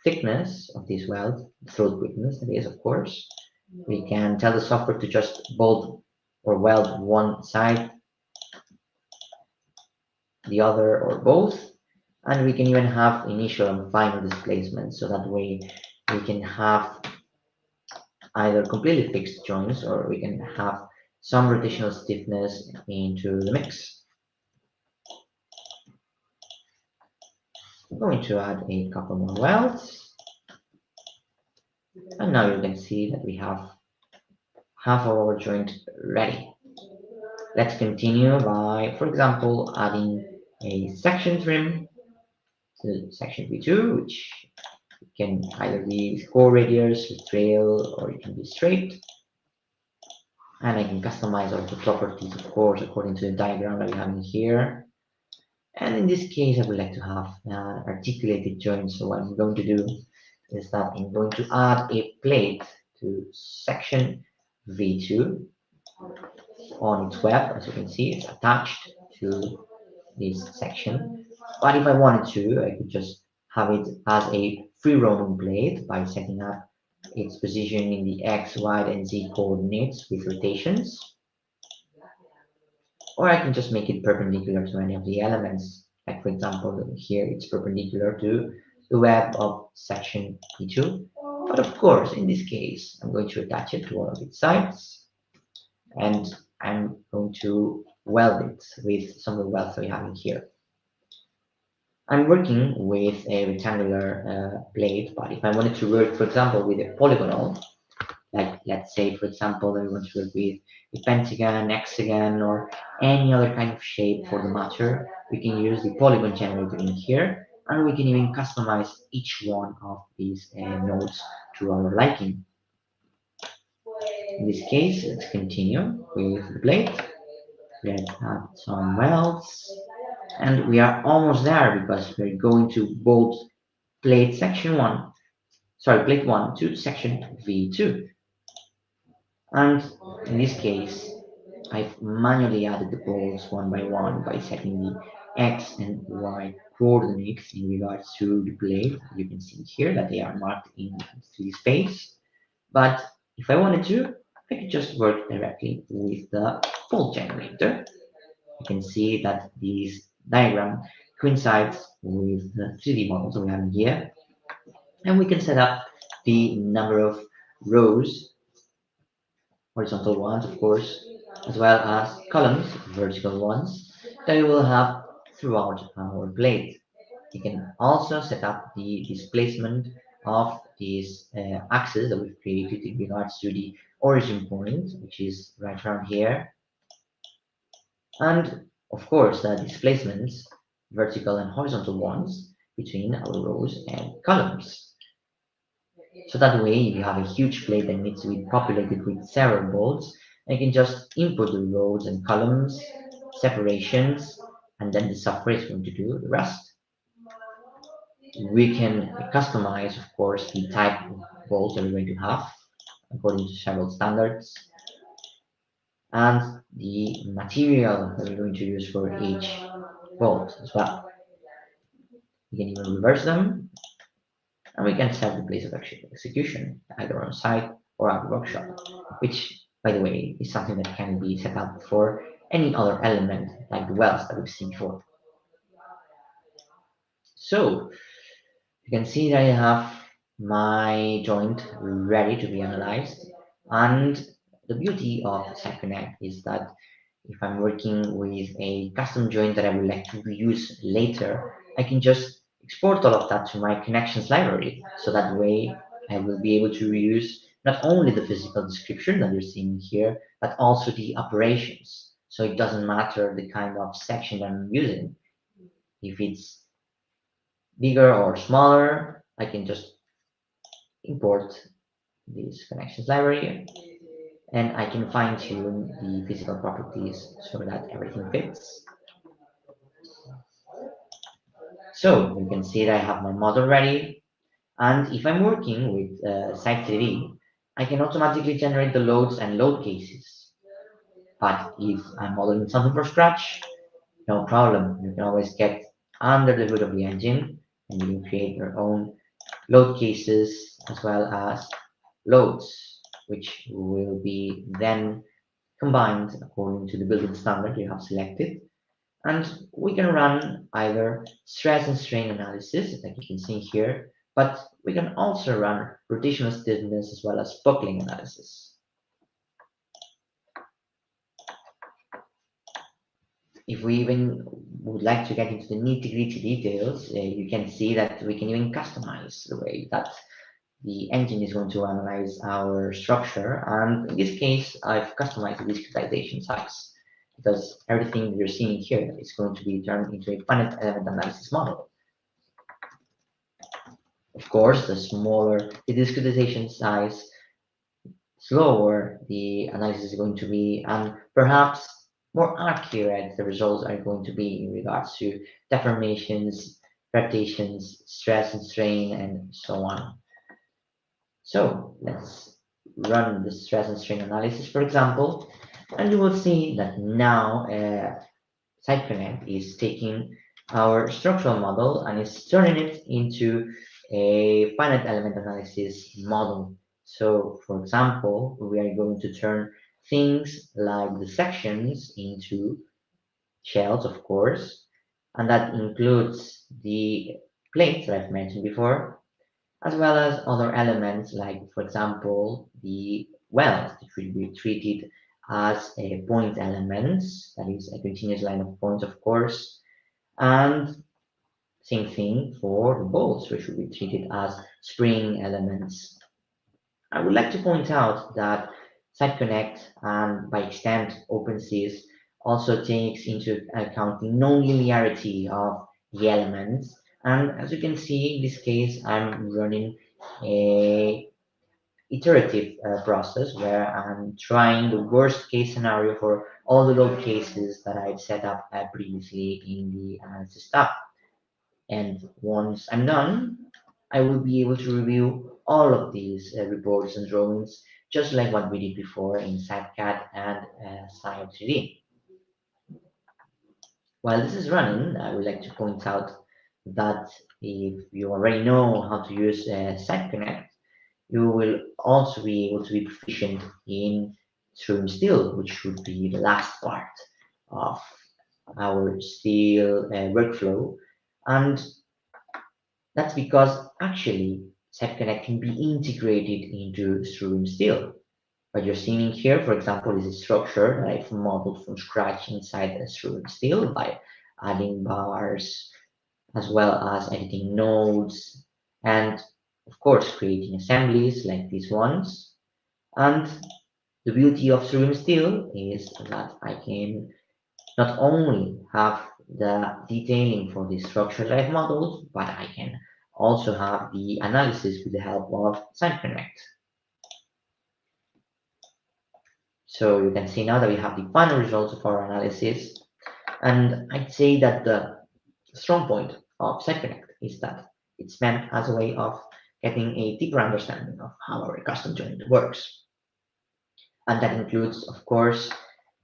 thickness of this weld, the throat thickness, that is, of course. We can tell the software to just bolt or weld one side, the other, or both. And we can even have initial and final displacement, so that way we can have either completely fixed joints or we can have some rotational stiffness into the mix. I'm going to add a couple more welds, and now you can see that we have half of our joint ready. Let's continue by, for example, adding a section trim to section V2, which can either be with core radius, with trail, or it can be straight. And I can customize all the properties, of course, according to the diagram that we have in here. And in this case, I would like to have articulated joints. So what I'm going to do is that I'm going to add a plate to section V2 on its web. As you can see, it's attached to this section. But if I wanted to, I could just have it as a free roaming plate by setting up its position in the X, Y, and Z coordinates with rotations. Or I can just make it perpendicular to any of the elements. Like for example, here it's perpendicular to the web of section P2. But of course, in this case, I'm going to attach it to all of its sides, and I'm going to weld it with some of the welds that we have in here. I'm working with a rectangular plate, but if I wanted to work, for example, with a polygonal, like let's say, for example, that we want to work with a pentagon, hexagon, or any other kind of shape for the matter, we can use the polygon generator in here, and we can even customize each one of these nodes to our liking. In this case, let's continue with the plate. Let's add some welds, and we are almost there because we're going to bolt plate 1 to section V2. And in this case, I've manually added the bolts one by one by setting the X and Y coordinates in regards to the blade. You can see here that they are marked in 3D space. But if I wanted to, I could just work directly with the bolt generator. You can see that this diagram coincides with the 3D models that we have here. And we can set up the number of rows, horizontal ones, of course, as well as columns, vertical ones, that we will have throughout our blade. You can also set up the displacement of these axes that we've created in regards to the origin point, which is right around here. And of course, the displacements, vertical and horizontal ones, between our rows and columns. So that way, if you have a huge plate that needs to be populated with several bolts, you can just input the rows and columns, separations, and then the software is going to do the rest. We can customize, of course, the type of bolts that we're going to have according to several standards, and the material that we're going to use for each bolt as well. We can even reverse them, and we can set the place of execution either on site or at the workshop, which, by the way, is something that can be set up for any other element like the wells that we've seen before. So you can see that I have my joint ready to be analyzed. And the beauty of SiteConnect is that if I'm working with a custom joint that I would like to reuse later, I can just export all of that to my connections library. So that way I will be able to reuse not only the physical description that you're seeing here, but also the operations. So it doesn't matter the kind of section that I'm using. If it's bigger or smaller, I can just import this connections library and I can fine tune the physical properties so that everything fits. So you can see that I have my model ready. And if I'm working with Site 3D, I can automatically generate the loads and load cases. But if I'm modeling something from scratch, no problem. You can always get under the hood of the engine and you can create your own load cases as well as loads, which will be then combined according to the building standard you have selected. And we can run either stress and strain analysis, like you can see here, but we can also run rotational stiffness as well as buckling analysis. If we even would like to get into the nitty-gritty details, you can see that we can even customize the way that the engine is going to analyze our structure. And in this case, I've customized the discretization size because everything you're seeing here is going to be turned into a finite element analysis model. Of course, the smaller the discretization size, slower the analysis is going to be, and perhaps more accurate the results are going to be in regards to deformations, rotations, stress and strain, and so on. So let's run the stress and strain analysis, for example, and you will see that now SiteConnect is taking our structural model and is turning it into a finite element analysis model. So, for example, we are going to turn things like the sections into shells, of course, and that includes the plates that I've mentioned before, as well as other elements like, for example, the wells, which will be treated as a point elements, that is a continuous line of points, of course, and same thing for the bolts, which will be treated as spring elements. I would like to point out that SiteConnect and by extent OpenSys also takes into account the non-linearity of the elements. And as you can see, in this case, I'm running a iterative process where I'm trying the worst case scenario for all the load cases that I've set up previously in the analysis tab. And once I'm done, I will be able to review all of these reports and drawings, just like what we did before in SiteCAD and Science3D. While this is running, I would like to point out that if you already know how to use SiteConnect, you will also be able to be proficient in Stream Steel, which should be the last part of our steel workflow. And that's because actually SiteConnect can be integrated into Stream Steel. What you're seeing here, for example, is a structure that I've modeled from scratch inside a Stream Steel by adding bars as well as editing nodes and of course creating assemblies like these ones. And the beauty of Stream Steel is that I can not only have the detailing for the structure that I've modeled, but I can also have the analysis with the help of SiteConnect. So you can see now that we have the final results of our analysis. And I'd say that the strong point of SiteConnect is that It's meant as a way of getting a deeper understanding of how our custom joint works. And that includes, of course,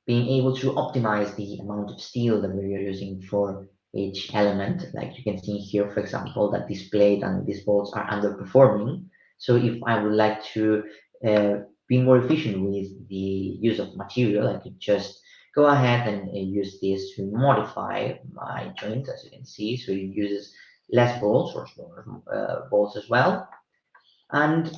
being able to optimize the amount of steel that we're using for each element. Like you can see here, for example, that this plate and these bolts are underperforming. So if I would like to uh, be more efficient with the use of material, I could just go ahead and use this to modify my joint, as you can see. So it uses less bolts or smaller bolts as well. And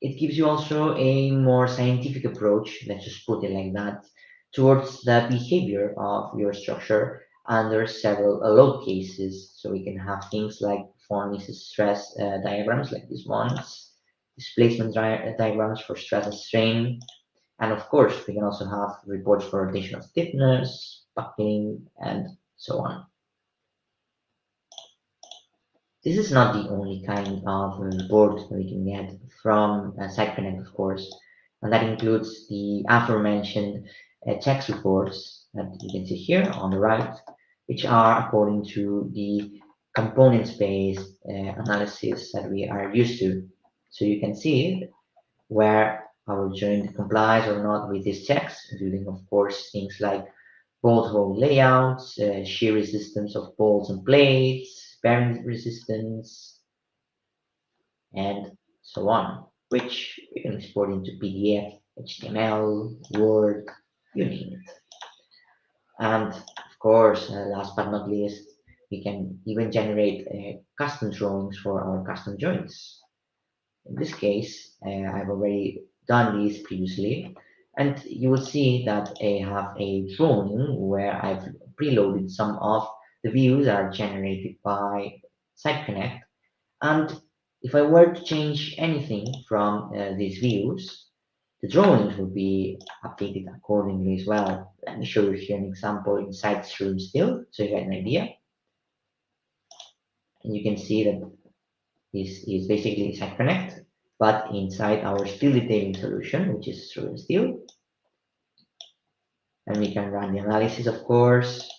it gives you also a more scientific approach, let's just put it like that, towards the behavior of your structure under several load cases. So we can have things like performance stress diagrams like these ones, displacement diagrams for stress and strain, and of course we can also have reports for rotational stiffness, buckling, and so on. This is not the only kind of report we can get from SiteConnect, of course, and that includes the aforementioned text reports that you can see here on the right, which are according to the component space analysis that we are used to. So you can see where our joint complies or not with these checks, including, of course, things like bolt hole layouts, shear resistance of bolts and plates, bearing resistance, and so on, which we can export into PDF, HTML, Word, you name it. And of course, last but not least, we can even generate custom drawings for our custom joints. In this case, I've already done these previously, and you will see that I have a drawing where I've preloaded some of the views that are generated by SiteConnect. And if I were to change anything from these views, the drawings will be updated accordingly as well. Let me show you here an example inside Stream Still, so you get an idea. And you can see that this is basically SiteConnect, but inside our steel detailing solution, which is Stream Still. And we can run the analysis, of course,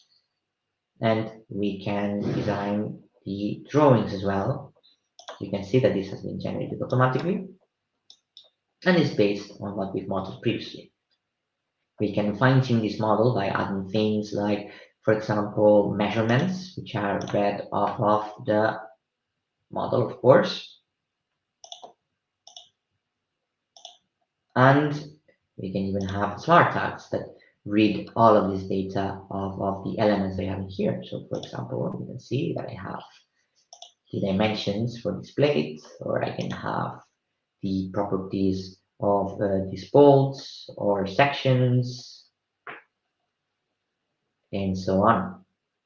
and we can design the drawings as well. You can see that this has been generated automatically and is based on what we've modeled previously. We can fine-tune this model by adding things like, for example, measurements, which are read off of the model, of course. And we can even have smart tags that read all of this data of the elements I have in here. So for example, you can see that I have the dimensions for this plate, or I can have the properties of these bolts or sections, and so on.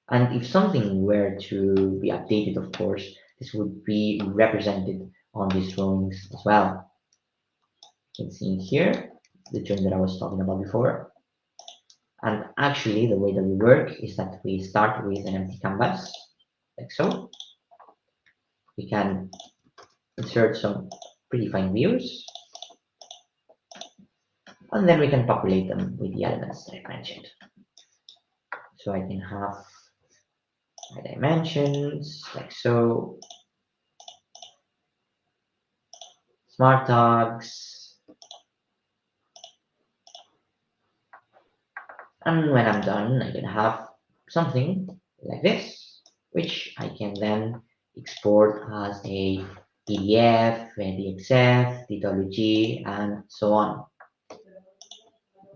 And if something were to be updated, of course, this would be represented on these drawings as well. You can see here the drawing that I was talking about before. And actually, the way that we work is that we start with an empty canvas, like so. We can insert some predefined views, and then we can populate them with the elements that I mentioned. So I can have my dimensions, like so, smart tags, and when I'm done, I can have something like this, which I can then export as a PDF, DXF, DWG, and so on.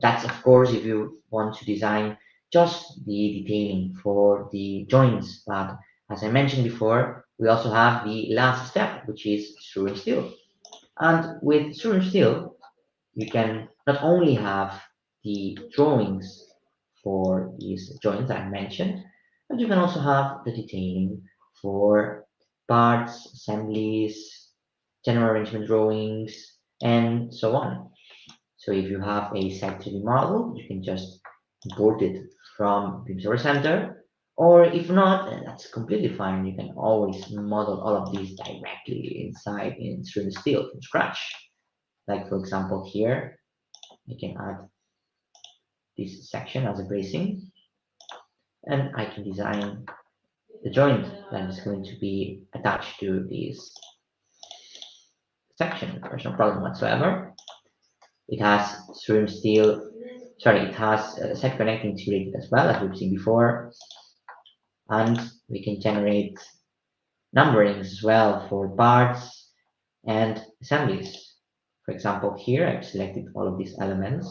That's of course if you want to design just the detailing for the joints, but as I mentioned before, we also have the last step, which is screw and steel. And with screw and steel, you can not only have the drawings for these joints that I mentioned, but you can also have the detailing for parts, assemblies, general arrangement drawings, and so on. So if you have a Site 3D model, you can just import it from BIMserver.center, or if not, that's completely fine. You can always model all of these directly inside in 3D Steel from scratch. Like for example here, I can add this section as a bracing, and I can design the joint that is going to be attached to this section. There's no problem whatsoever. It has stream steel, sorry, it has set connecting integrated as well, as we've seen before, and we can generate numberings as well for parts and assemblies. For example, here I've selected all of these elements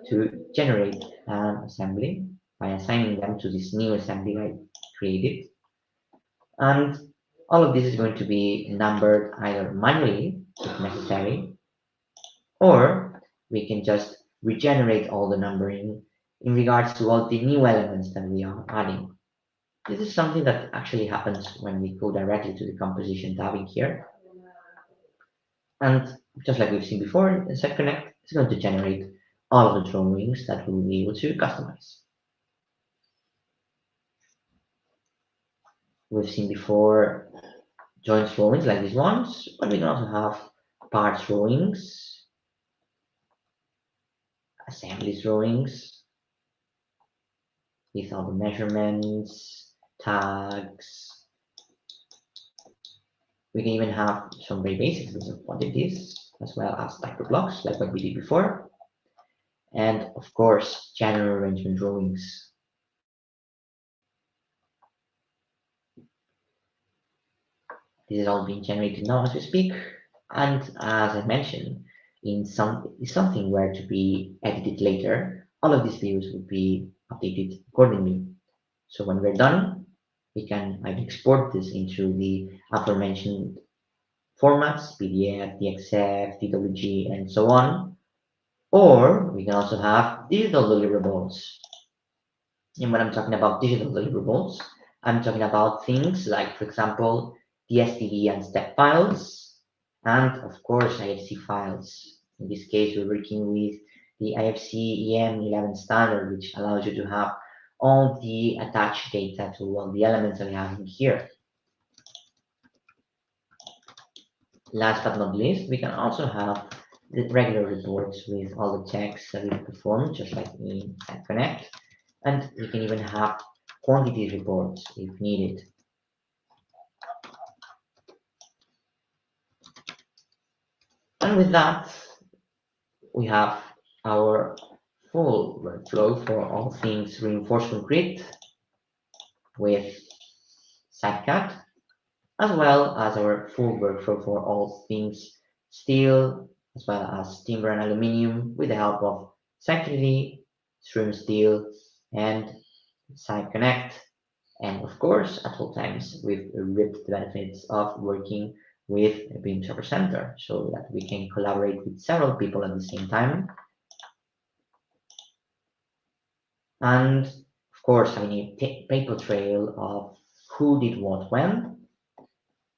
to generate an assembly by assigning them to this new assembly I created. And all of this is going to be numbered either manually, if necessary, or we can just regenerate all the numbering in regards to all the new elements that we are adding. This is something that actually happens when we go directly to the composition tabbing here. And just like we've seen before, Set Connect is going to generate all of the drawings that we will be able to customize. We've seen before joints drawings like these ones, but we can also have parts drawings, assembly drawings, with all the measurements, tags. We can even have some very basic things of quantities, as well as type blocks, like what we did before. And of course, general arrangement drawings. This is all being generated now as we speak. And as I mentioned, in something were to be edited later, all of these views will be updated accordingly. So when we're done, we can either export this into the aforementioned formats, PDF, DXF, TWG, and so on. Or we can also have digital deliverables. And when I'm talking about digital deliverables, I'm talking about things like, for example, the STV and step files, and of course, IFC files. In this case, we're working with the IFC EM11 standard, which allows you to have all the attached data to all the elements that we have in here. Last but not least, we can also have the regular reports with all the checks that we performed, just like in Connect. And we can even have quantity reports if needed. And with that, we have our full workflow for all things reinforced concrete with SiteCAD, as well as our full workflow for all things steel, as well as timber and aluminium with the help of Site3D, Stream Steel, and Site Connect. And of course, at all times, we've reaped the benefits of working with a BIMserver.center so that we can collaborate with several people at the same time. And of course, having a paper trail of who did what when,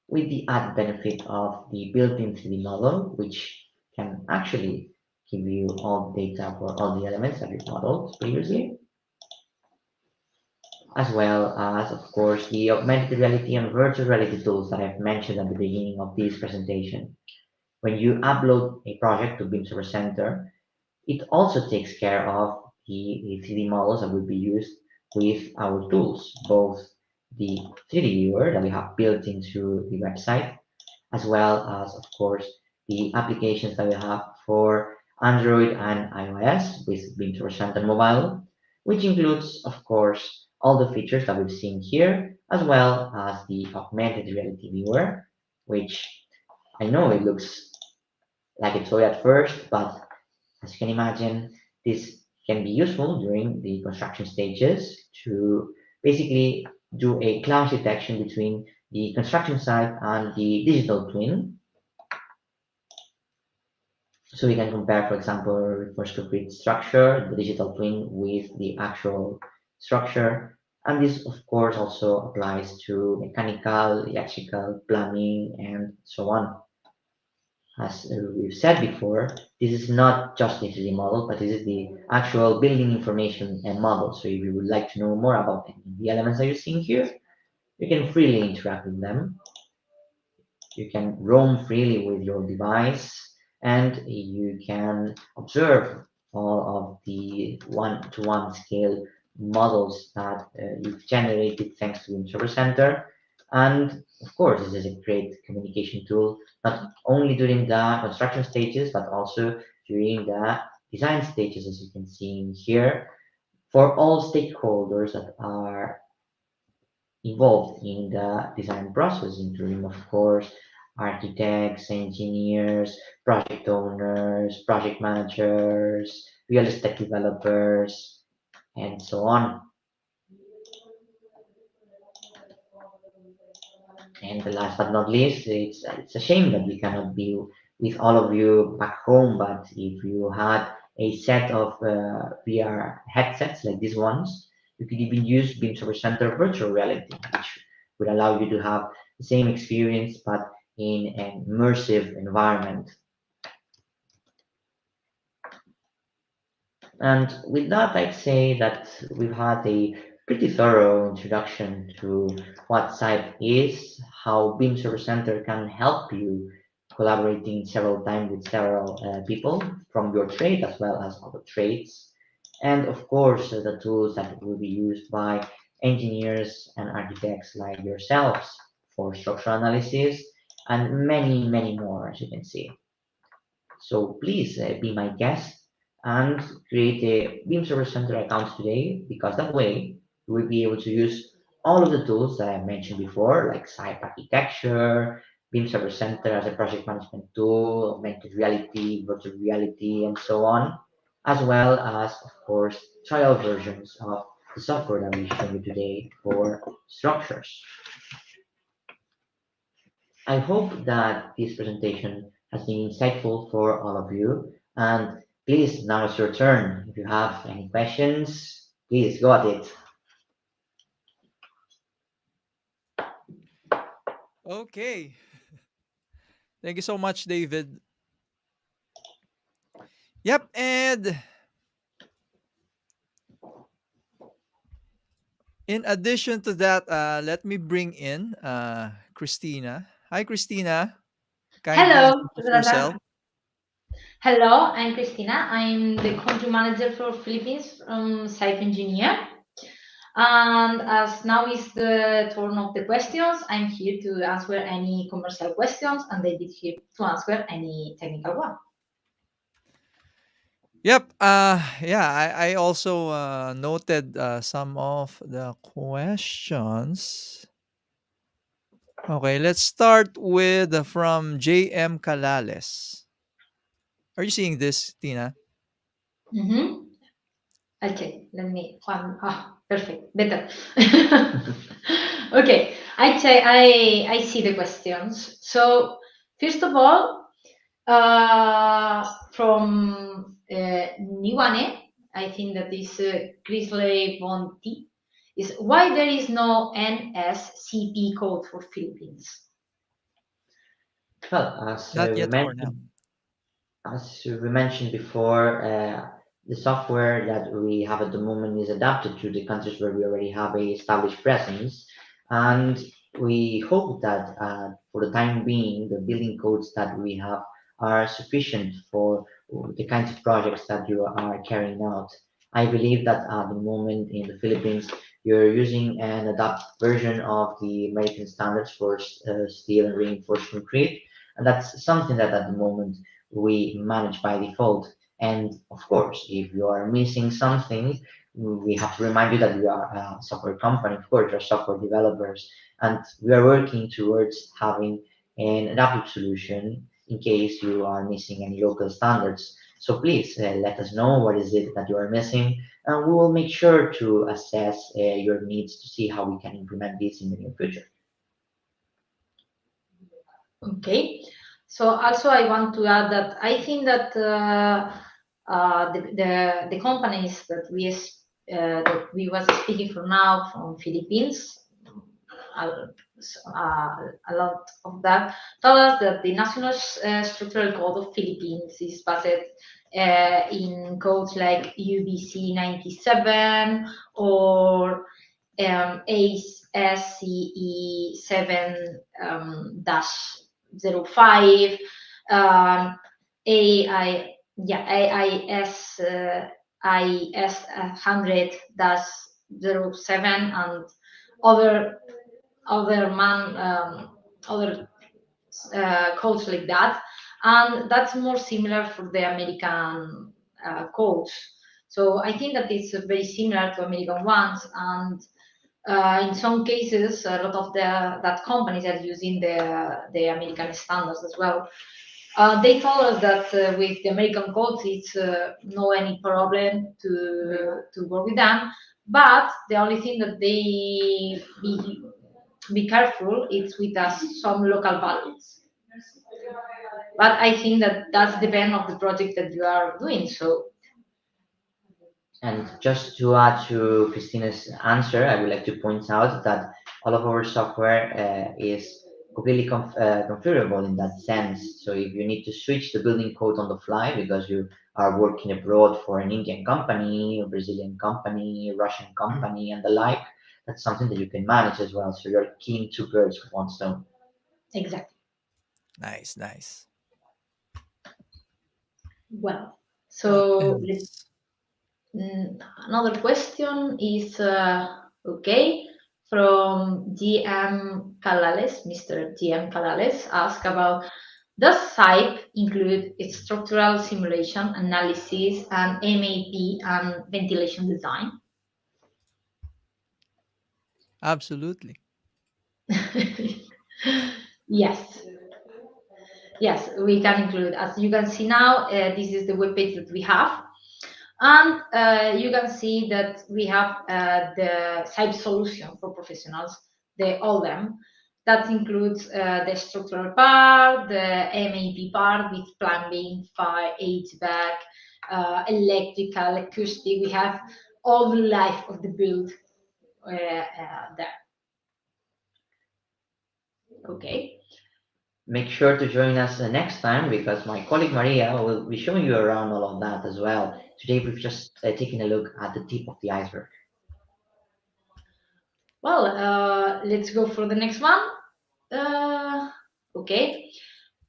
with the added benefit of the built-in 3D model, which can actually give you all the data for all the elements that we've modeled previously, as well as, of course, the augmented reality and virtual reality tools that I've mentioned at the beginning of this presentation. When you upload a project to BIMserver.center, it also takes care of the 3D models that will be used with our tools, both the 3D viewer that we have built into the website, as well as, of course, the applications that we have for Android and iOS with BIMserver.center Mobile, which includes, of course, all the features that we've seen here, as well as the augmented reality viewer, which I know it looks like a toy at first, but as you can imagine, this can be useful during the construction stages to basically do a clash detection between the construction site and the digital twin. So we can compare, for example, for concrete structure, the digital twin with the actual structure. And this, of course, also applies to mechanical, electrical, plumbing, and so on. As we've said before, this is not just the 3D model, but this is the actual building information and model. So if you would like to know more about the elements that you're seeing here, you can freely interact with them. You can roam freely with your device, and you can observe all of the one-to-one scale models that you've generated thanks to BIMserver.center. And of course, this is a great communication tool, not only during the construction stages, but also during the design stages, as you can see in here, for all stakeholders that are involved in the design process, including, of course, architects, engineers, project owners, project managers, real estate developers, and so on. And the last but not least, it's a shame that we cannot be with all of you back home. But if you had a set of VR headsets like these ones, you could even use Beam Server Center virtual reality, which would allow you to have the same experience but in an immersive environment. And with that, I'd say that we've had a pretty thorough introduction to what CYPE is, how BIM Server Center can help you collaborating several times with several people from your trade as well as other trades, and of course the tools that will be used by engineers and architects like yourselves for structural analysis and many, many more, as you can see. So please be my guest and create a Beam Server Center account today because that way you will be able to use all of the tools that I mentioned before, like site architecture, Beam Server Center as a project management tool, augmented reality, virtual reality, and so on, as well as, of course, trial versions of the software that we show you today for structures. I hope that this presentation has been insightful for all of you. And please, now it's your turn. If you have any questions, please go at it. Okay. Thank you so much, David. Yep. And in addition to that, let me bring in Christina. Hi, Christina. Kindly Hello, introduce yourself. Rada. Hello, I'm Cristina. I'm the country manager for Philippines from Site Engineer. And as now is the turn of the questions, I'm here to answer any commercial questions and David here to answer any technical one. Yep. Yeah, I also noted some of the questions. Okay, let's start with from JM Calales. Are you seeing this, Tina? Mm-hmm. Okay, let me one. Ah, perfect, better. Okay, I see the questions. So first of all, from Niwane, I think that is Grizzly Bonti, is why there is no NSCP code for Philippines. Well, Not yet for now. as we mentioned before, the software that we have at the moment is adapted to the countries where we already have a established presence. And we hope that for the time being, the building codes that we have are sufficient for the kinds of projects that you are carrying out. I believe that at the moment in the Philippines, you're using an adapted version of the American standards for steel and reinforced concrete. And that's something that at the moment we manage by default. And of course, if you are missing something, we have to remind you that we are a software company, of course, we're software developers, and we are working towards having an adaptive solution in case you are missing any local standards. So please let us know what is it that you are missing, and we will make sure to assess your needs to see how we can implement this in the near future. Okay. So also I want to add that I think that the companies that we was speaking for now from Philippines, uh, a lot of that tell us that the National Structural Code of Philippines is based in codes like UBC 97 or ASCE 7 dash 05, um, AI, yeah, AIS IS 100-07 and other other codes like that, and that's more similar for the American codes. So I think that it's very similar to American ones, and in some cases, a lot of the that companies are using the American standards as well. They told us that with the American codes, it's no any problem to work with them. But the only thing that they be careful is with us some local values. But I think that that's depend of the project that you are doing. So And just to add to Christina's answer, I would like to point out that all of our software is completely configurable in that sense. So if you need to switch the building code on the fly because you are working abroad for an Indian company, a Brazilian company, a Russian company, and the like, that's something that you can manage as well. So you're killing two birds with one stone. exactly. Nice, nice. Well, What so else? another question is okay from GM Calales. Mr. GM Calales ask about, does SIPE include its structural simulation analysis and MAP and ventilation design? Absolutely. Yes, yes, we can include. As you can see now, this is the web page that we have. And you can see that we have the SIPE solution for professionals, the all them. That includes the structural part, the MEP part with plumbing, fire, HVAC, electrical, acoustic. We have all the life of the build there. Okay. Make sure to join us next time because my colleague Maria will be showing you around all of that as well. Today we've just taken a look at the tip of the iceberg. Well, let's go for the next one. Okay.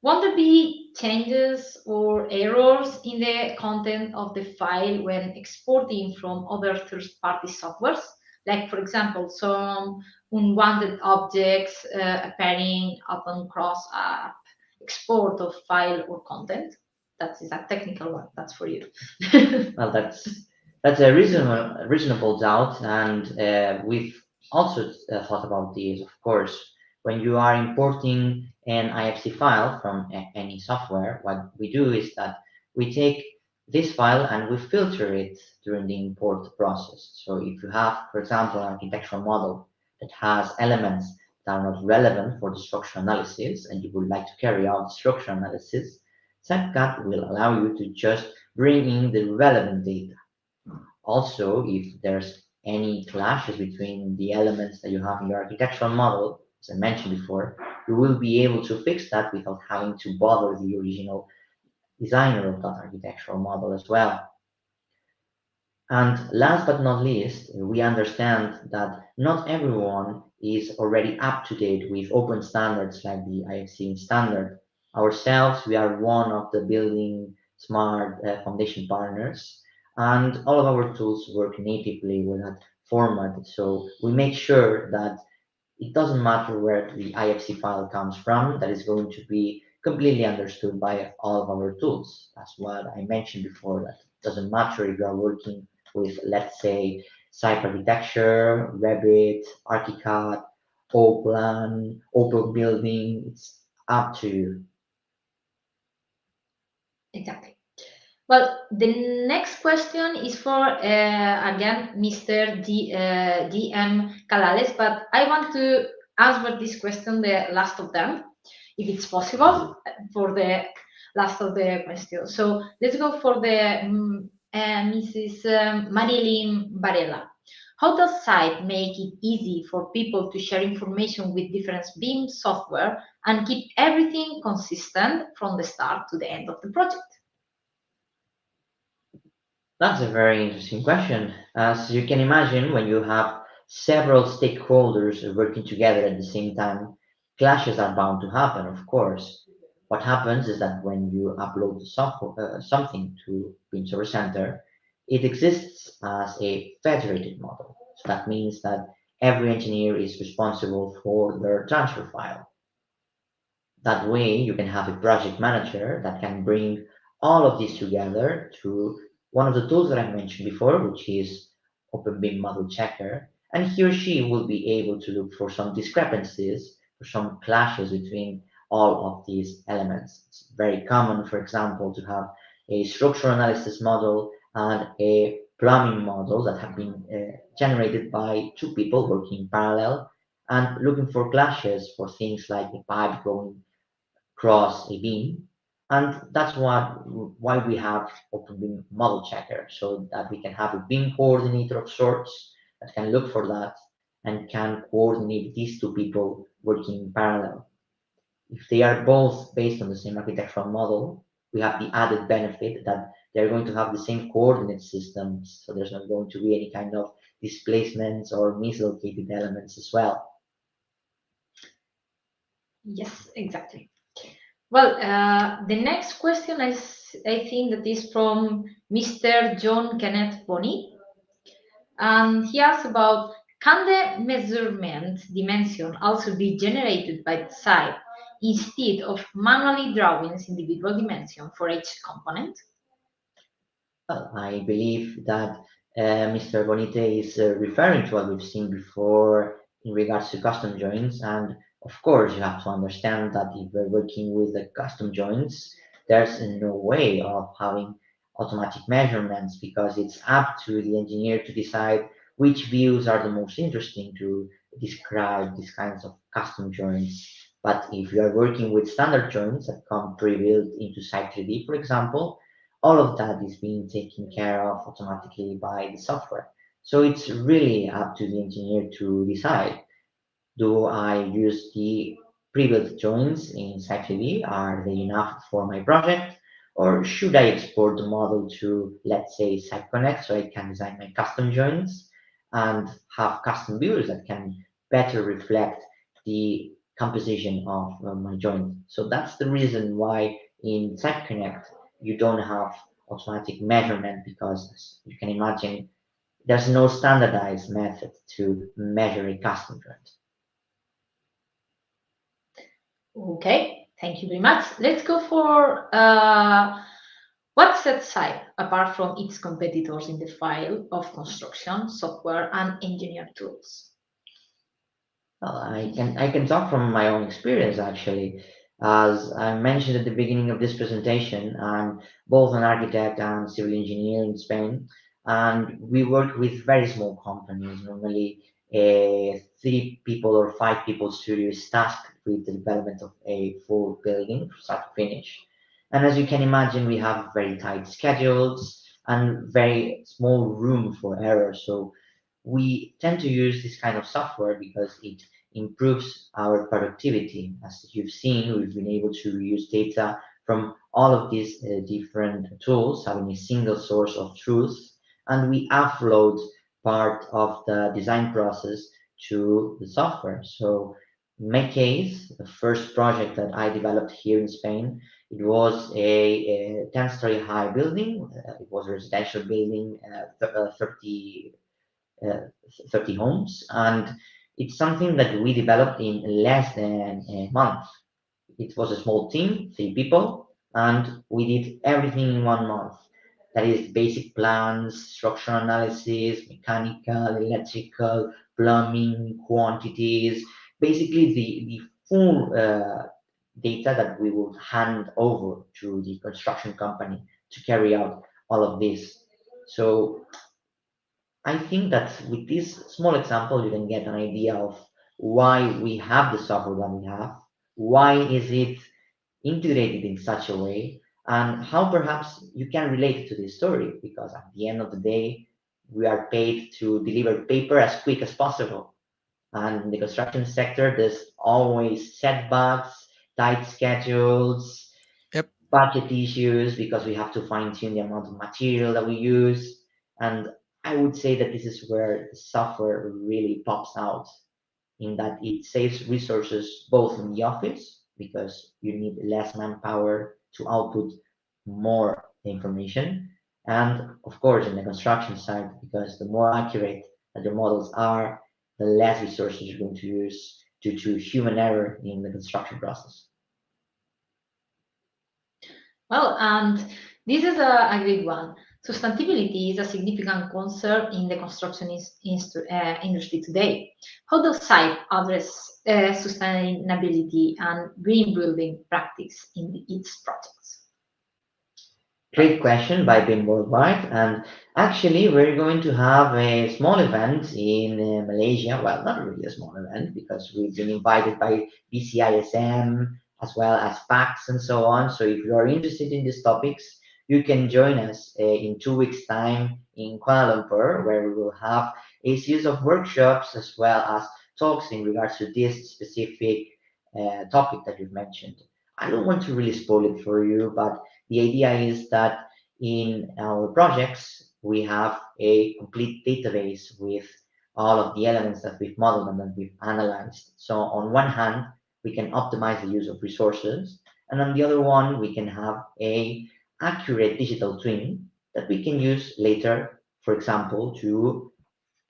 Won't there be changes or errors in the content of the file when exporting from other third-party softwares? Like, for example, some unwanted objects appearing upon cross-app export of file or content. That is a technical one. That's for you. Well, that's a reasonable doubt, and we've also thought about this. Of course, when you are importing an IFC file from any software, what we do is that we take this file and we filter it during the import process. So if you have, for example, an architectural model that has elements that are not relevant for the structural analysis, and you would like to carry out the structural analysis, SEPCAT will allow you to just bring in the relevant data. Also, if there's any clashes between the elements that you have in your architectural model, as I mentioned before, you will be able to fix that without having to bother the original designer of that architectural model as well. And last but not least, we understand that not everyone is already up to date with open standards like the IFC standard. Ourselves, we are one of the building smart foundation partners, and all of our tools work natively with that format. So we make sure that it doesn't matter where the IFC file comes from, that is going to be completely understood by all of our tools. That's what I mentioned before, that it doesn't matter if you are working with, let's say, site architecture, Revit, ArchiCAD, Oplan, Open Building, it's up to you. Exactly. Well, the next question is for again Mr. DM Calales, but I want to answer this question, the last of them, if it's possible, for the last of the questions. So let's go for the Mrs. Marilyn Varela. How does site make it easy for people to share information with different BIM software and keep everything consistent from the start to the end of the project? That's a very interesting question. As you can imagine, when you have several stakeholders working together at the same time, clashes are bound to happen, of course. What happens is that when you upload something to BIMserver.center, It exists as a federated model. So that means that every engineer is responsible for their transfer file. That way, you can have a project manager that can bring all of this together through one of the tools that I mentioned before, which is OpenBIM Model Checker. And he or she will be able to look for some discrepancies, for some clashes between all of these elements. It's very common, for example, to have a structural analysis model and a plumbing model that have been generated by two people working in parallel and looking for clashes for things like a pipe going cross a beam. And that's why we have Open Beam Model Checker, so that we can have a beam coordinator of sorts that can look for that and can coordinate these two people working in parallel. If they are both based on the same architectural model, we have the added benefit that they're going to have the same coordinate systems, so there's not going to be any kind of displacements or mislocated elements as well. Yes, exactly. Well, the next question I think that is from Mr. John Kenneth Bonney. And he asks about, can the measurement dimension also be generated by the site instead of manually drawing individual dimension for each component? Well, I believe that Mr. Bonite is referring to what we've seen before in regards to custom joints. And of course, you have to understand that if we're working with the custom joints, there's no way of having automatic measurements because it's up to the engineer to decide which views are the most interesting to describe these kinds of custom joints. But if you are working with standard joints that come pre-built into Site 3D, for example, all of that is being taken care of automatically by the software. So it's really up to the engineer to decide, do I use the pre-built joins in Site3D? Are they enough for my project? Or should I export the model to, let's say, Site Connect so I can design my custom joins and have custom views that can better reflect the composition of my joint? So that's the reason why in Site Connect you don't have automatic measurement because, as you can imagine, there's no standardized method to measure a custom joint. Okay, thank you very much. Let's go for what sets SIPE apart from its competitors in the field of construction, software, and engineering tools. Well, I can talk from my own experience actually. As I mentioned at the beginning of this presentation, I'm both an architect and civil engineer in Spain, and we work with very small companies. Normally, a 3 people or 5 people studio is tasked with the development of a full building from start to finish. And as you can imagine, we have very tight schedules and very small room for error. So we tend to use this kind of software because it improves our productivity. As you've seen, we've been able to use data from all of these different tools, having a single source of truth, and we upload part of the design process to the software. So in my case, the first project that I developed here in Spain, it was a 10-story high building. It was a residential building, 30 uh, 30 homes, and it's something that we developed in less than a month. It was a small team, 3 people, and we did everything in 1 month. That is basic plans, structural analysis, mechanical, electrical, plumbing, quantities, basically the full data that we would hand over to the construction company to carry out all of this. So I think that with this small example, you can get an idea of why we have the software that we have, why is it integrated in such a way, and how perhaps you can relate to this story, because at the end of the day, we are paid to deliver paper as quick as possible. And in the construction sector, there's always setbacks, tight schedules, Yep. budget issues because we have to fine tune the amount of material that we use. And I would say that this is where the software really pops out in that it saves resources both in the office because you need less manpower to output more information. And of course, in the construction side, because the more accurate that your models are, the less resources you're going to use due to human error in the construction process. Well, and this is a great one. Sustainability is a significant concern in the construction industry today. How does SIPE address sustainability and green building practice in its projects? Great question by BIM Worldwide. And actually, we're going to have a small event in Malaysia. Well, not really a small event because we've been invited by BCISM as well as PAX and so on. So if you are interested in these topics, you can join us in 2 weeks' time in Kuala Lumpur, where we will have a series of workshops as well as talks in regards to this specific topic that you've mentioned. I don't want to really spoil it for you, but the idea is that in our projects, we have a complete database with all of the elements that we've modeled and that we've analyzed. So on one hand, we can optimize the use of resources, and on the other one, we can have a accurate digital twin that we can use later, for example, to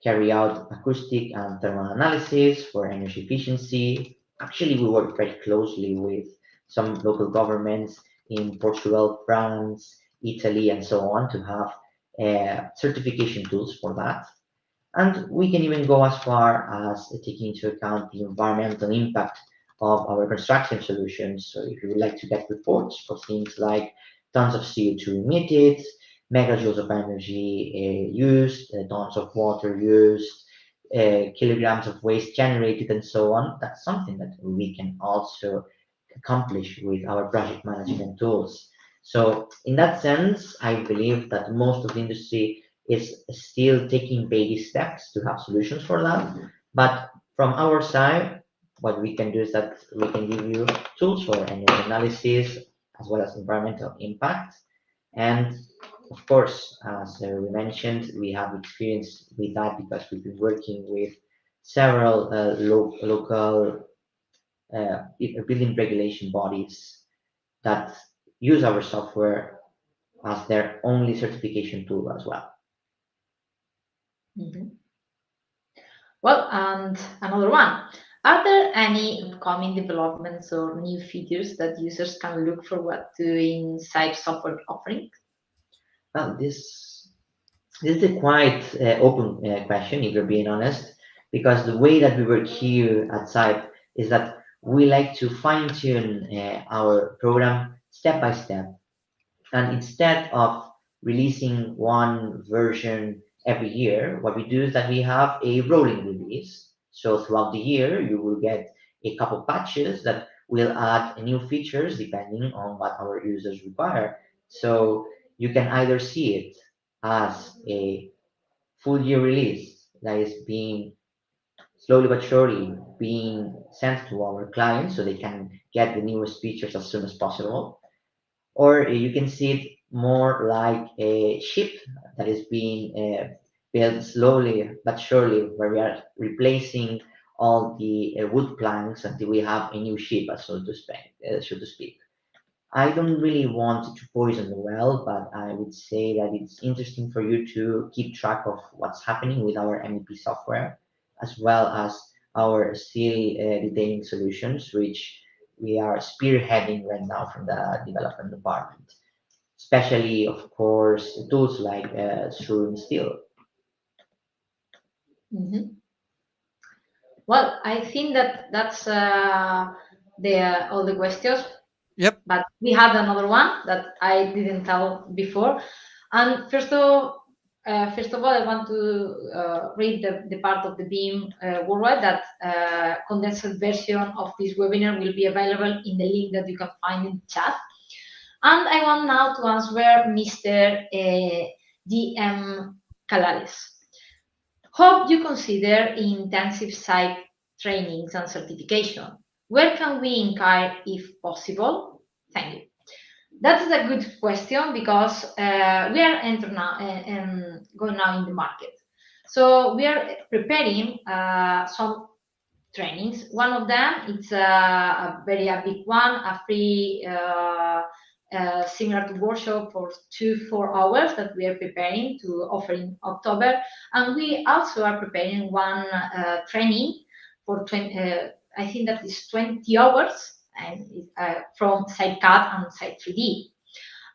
carry out acoustic and thermal analysis for energy efficiency. Actually, we work very closely with some local governments in Portugal, France, Italy, and so on to have certification tools for that. And we can even go as far as taking into account the environmental impact of our construction solutions. So if you would like to get reports for things like tons of CO2 emitted, megajoules of energy used, tons of water used, kilograms of waste generated, and so on, that's something that we can also accomplish with our project management tools. So in that sense, I believe that most of the industry is still taking baby steps to have solutions for that. But from our side, what we can do is that we can give you tools for energy analysis as well as environmental impact. And of course, as we mentioned, we have experience with that because we've been working with several local building regulation bodies that use our software as their only certification tool as well. Mhm. Well, and another one. Are there any upcoming developments or new features that users can look forward to in SIPE software offering? Well, this is a quite open question, if you're being honest, because the way that we work here at SIPE is that we like to fine tune our program step by step. And instead of releasing one version every year, what we do is that we have a rolling release. So throughout the year, you will get a couple patches that will add new features depending on what our users require. So you can either see it as a full year release that is being slowly but surely being sent to our clients so they can get the newest features as soon as possible, or you can see it more like a ship that is being built slowly but surely, where we are replacing all the wood planks until we have a new ship, so to speak. I don't really want to poison the well, but I would say that it's interesting for you to keep track of what's happening with our MEP software, as well as our steel detailing solutions, which we are spearheading right now from the development department, especially, of course, tools like Shroom Steel. Mhm. Well, I think that that's all the questions. Yep. But we had another one that I didn't tell before. And first of all, I want to read the part of the BIM worldwide that condensed version of this webinar will be available in the link that you can find in the chat. And I want now to answer Mr. DM Calales. Hope you consider intensive site trainings and certification. Where can we inquire if possible? Thank you. That is a good question because we are going now in the market. So we are preparing some trainings. One of them it's a very big one, a free similar to workshop for 4 hours that we are preparing to offer in October. And we also are preparing one training for 20, I think that is 20 hours and from SiteCAD and Site 3D.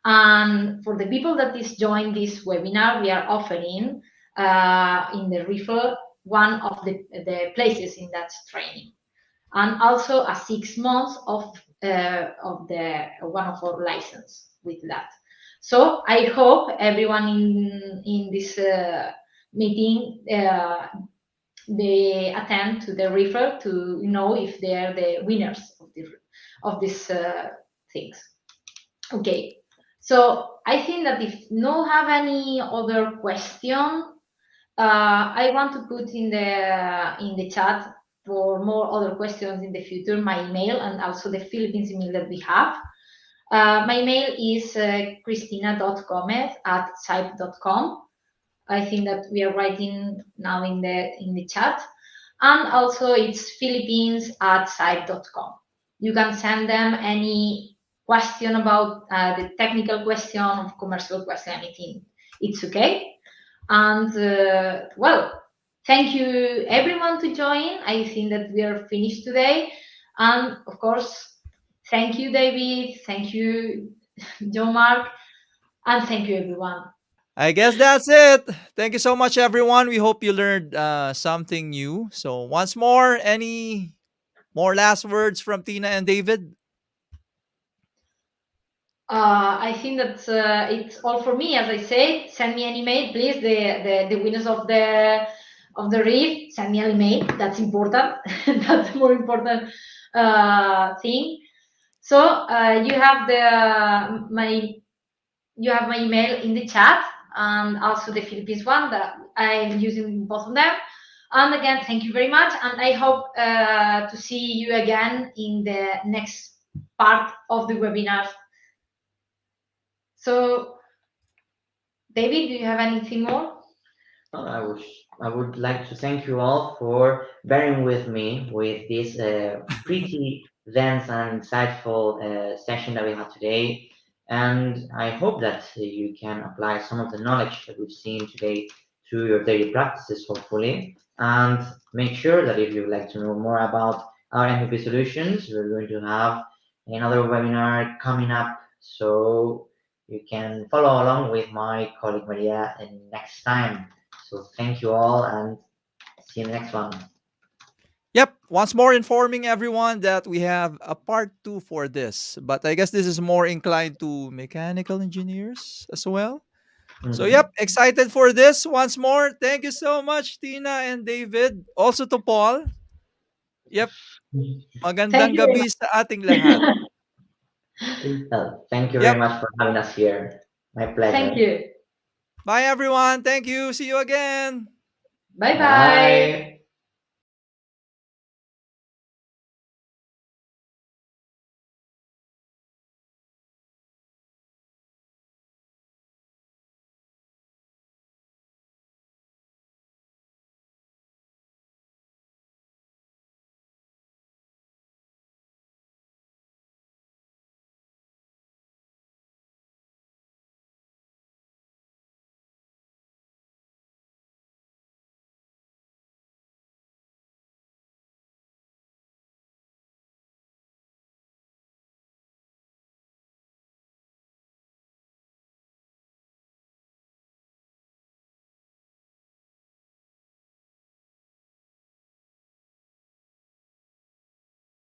And for the people that is join this webinar, we are offering in the refer one of the places in that training, and also a 6 months of the one of our license with that. So I hope everyone in this meeting they attend to the refer to know if they are the winners of these things. Okay, so I think that if no have any other question, I want to put in the chat for more other questions in the future my email and also the Philippines email that we have. My email is cristina.gomez@cype.com. I think that we are writing now in the chat, and also it's philippines@cype.com. You can send them any question about the technical question, commercial question, anything. It's okay. And well, thank you everyone to join. I think that we are finished today. And of course, thank you, David. Thank you, Joe Mark. And thank you, everyone. I guess that's it. Thank you so much, everyone. We hope you learned something new. So, once more, any more last words from Tina and David? I think that it's all for me. As I said, send me an email, please. The winners of the reef, send me an email. That's important. That's the more important thing. So you have my email in the chat, and also the Philippines one that I'm using both of them. And again, thank you very much, and I hope to see you again in the next part of the webinar. So, David, do you have anything more? Well, I would like to thank you all for bearing with me with this pretty dense and insightful session that we had today. And I hope that you can apply some of the knowledge that we've seen today to your daily practices, hopefully. And make sure that if you'd like to know more about our MVP solutions, we're going to have another webinar coming up. So you can follow along with my colleague Maria next time. So thank you all and see you in the next one. Yep. Once more informing everyone that we have a part 2 for this. But I guess this is more inclined to mechanical engineers as well. So, Mhm. yep, excited for this once more. Thank you so much, Tina and David. Also to Paul. Yep, Thank magandang you very gabi sa ating lahat. much. Thank you very Yep. much for having us here. My Thank pleasure. you. Bye, everyone. Thank you. See you again. Bye bye. Bye.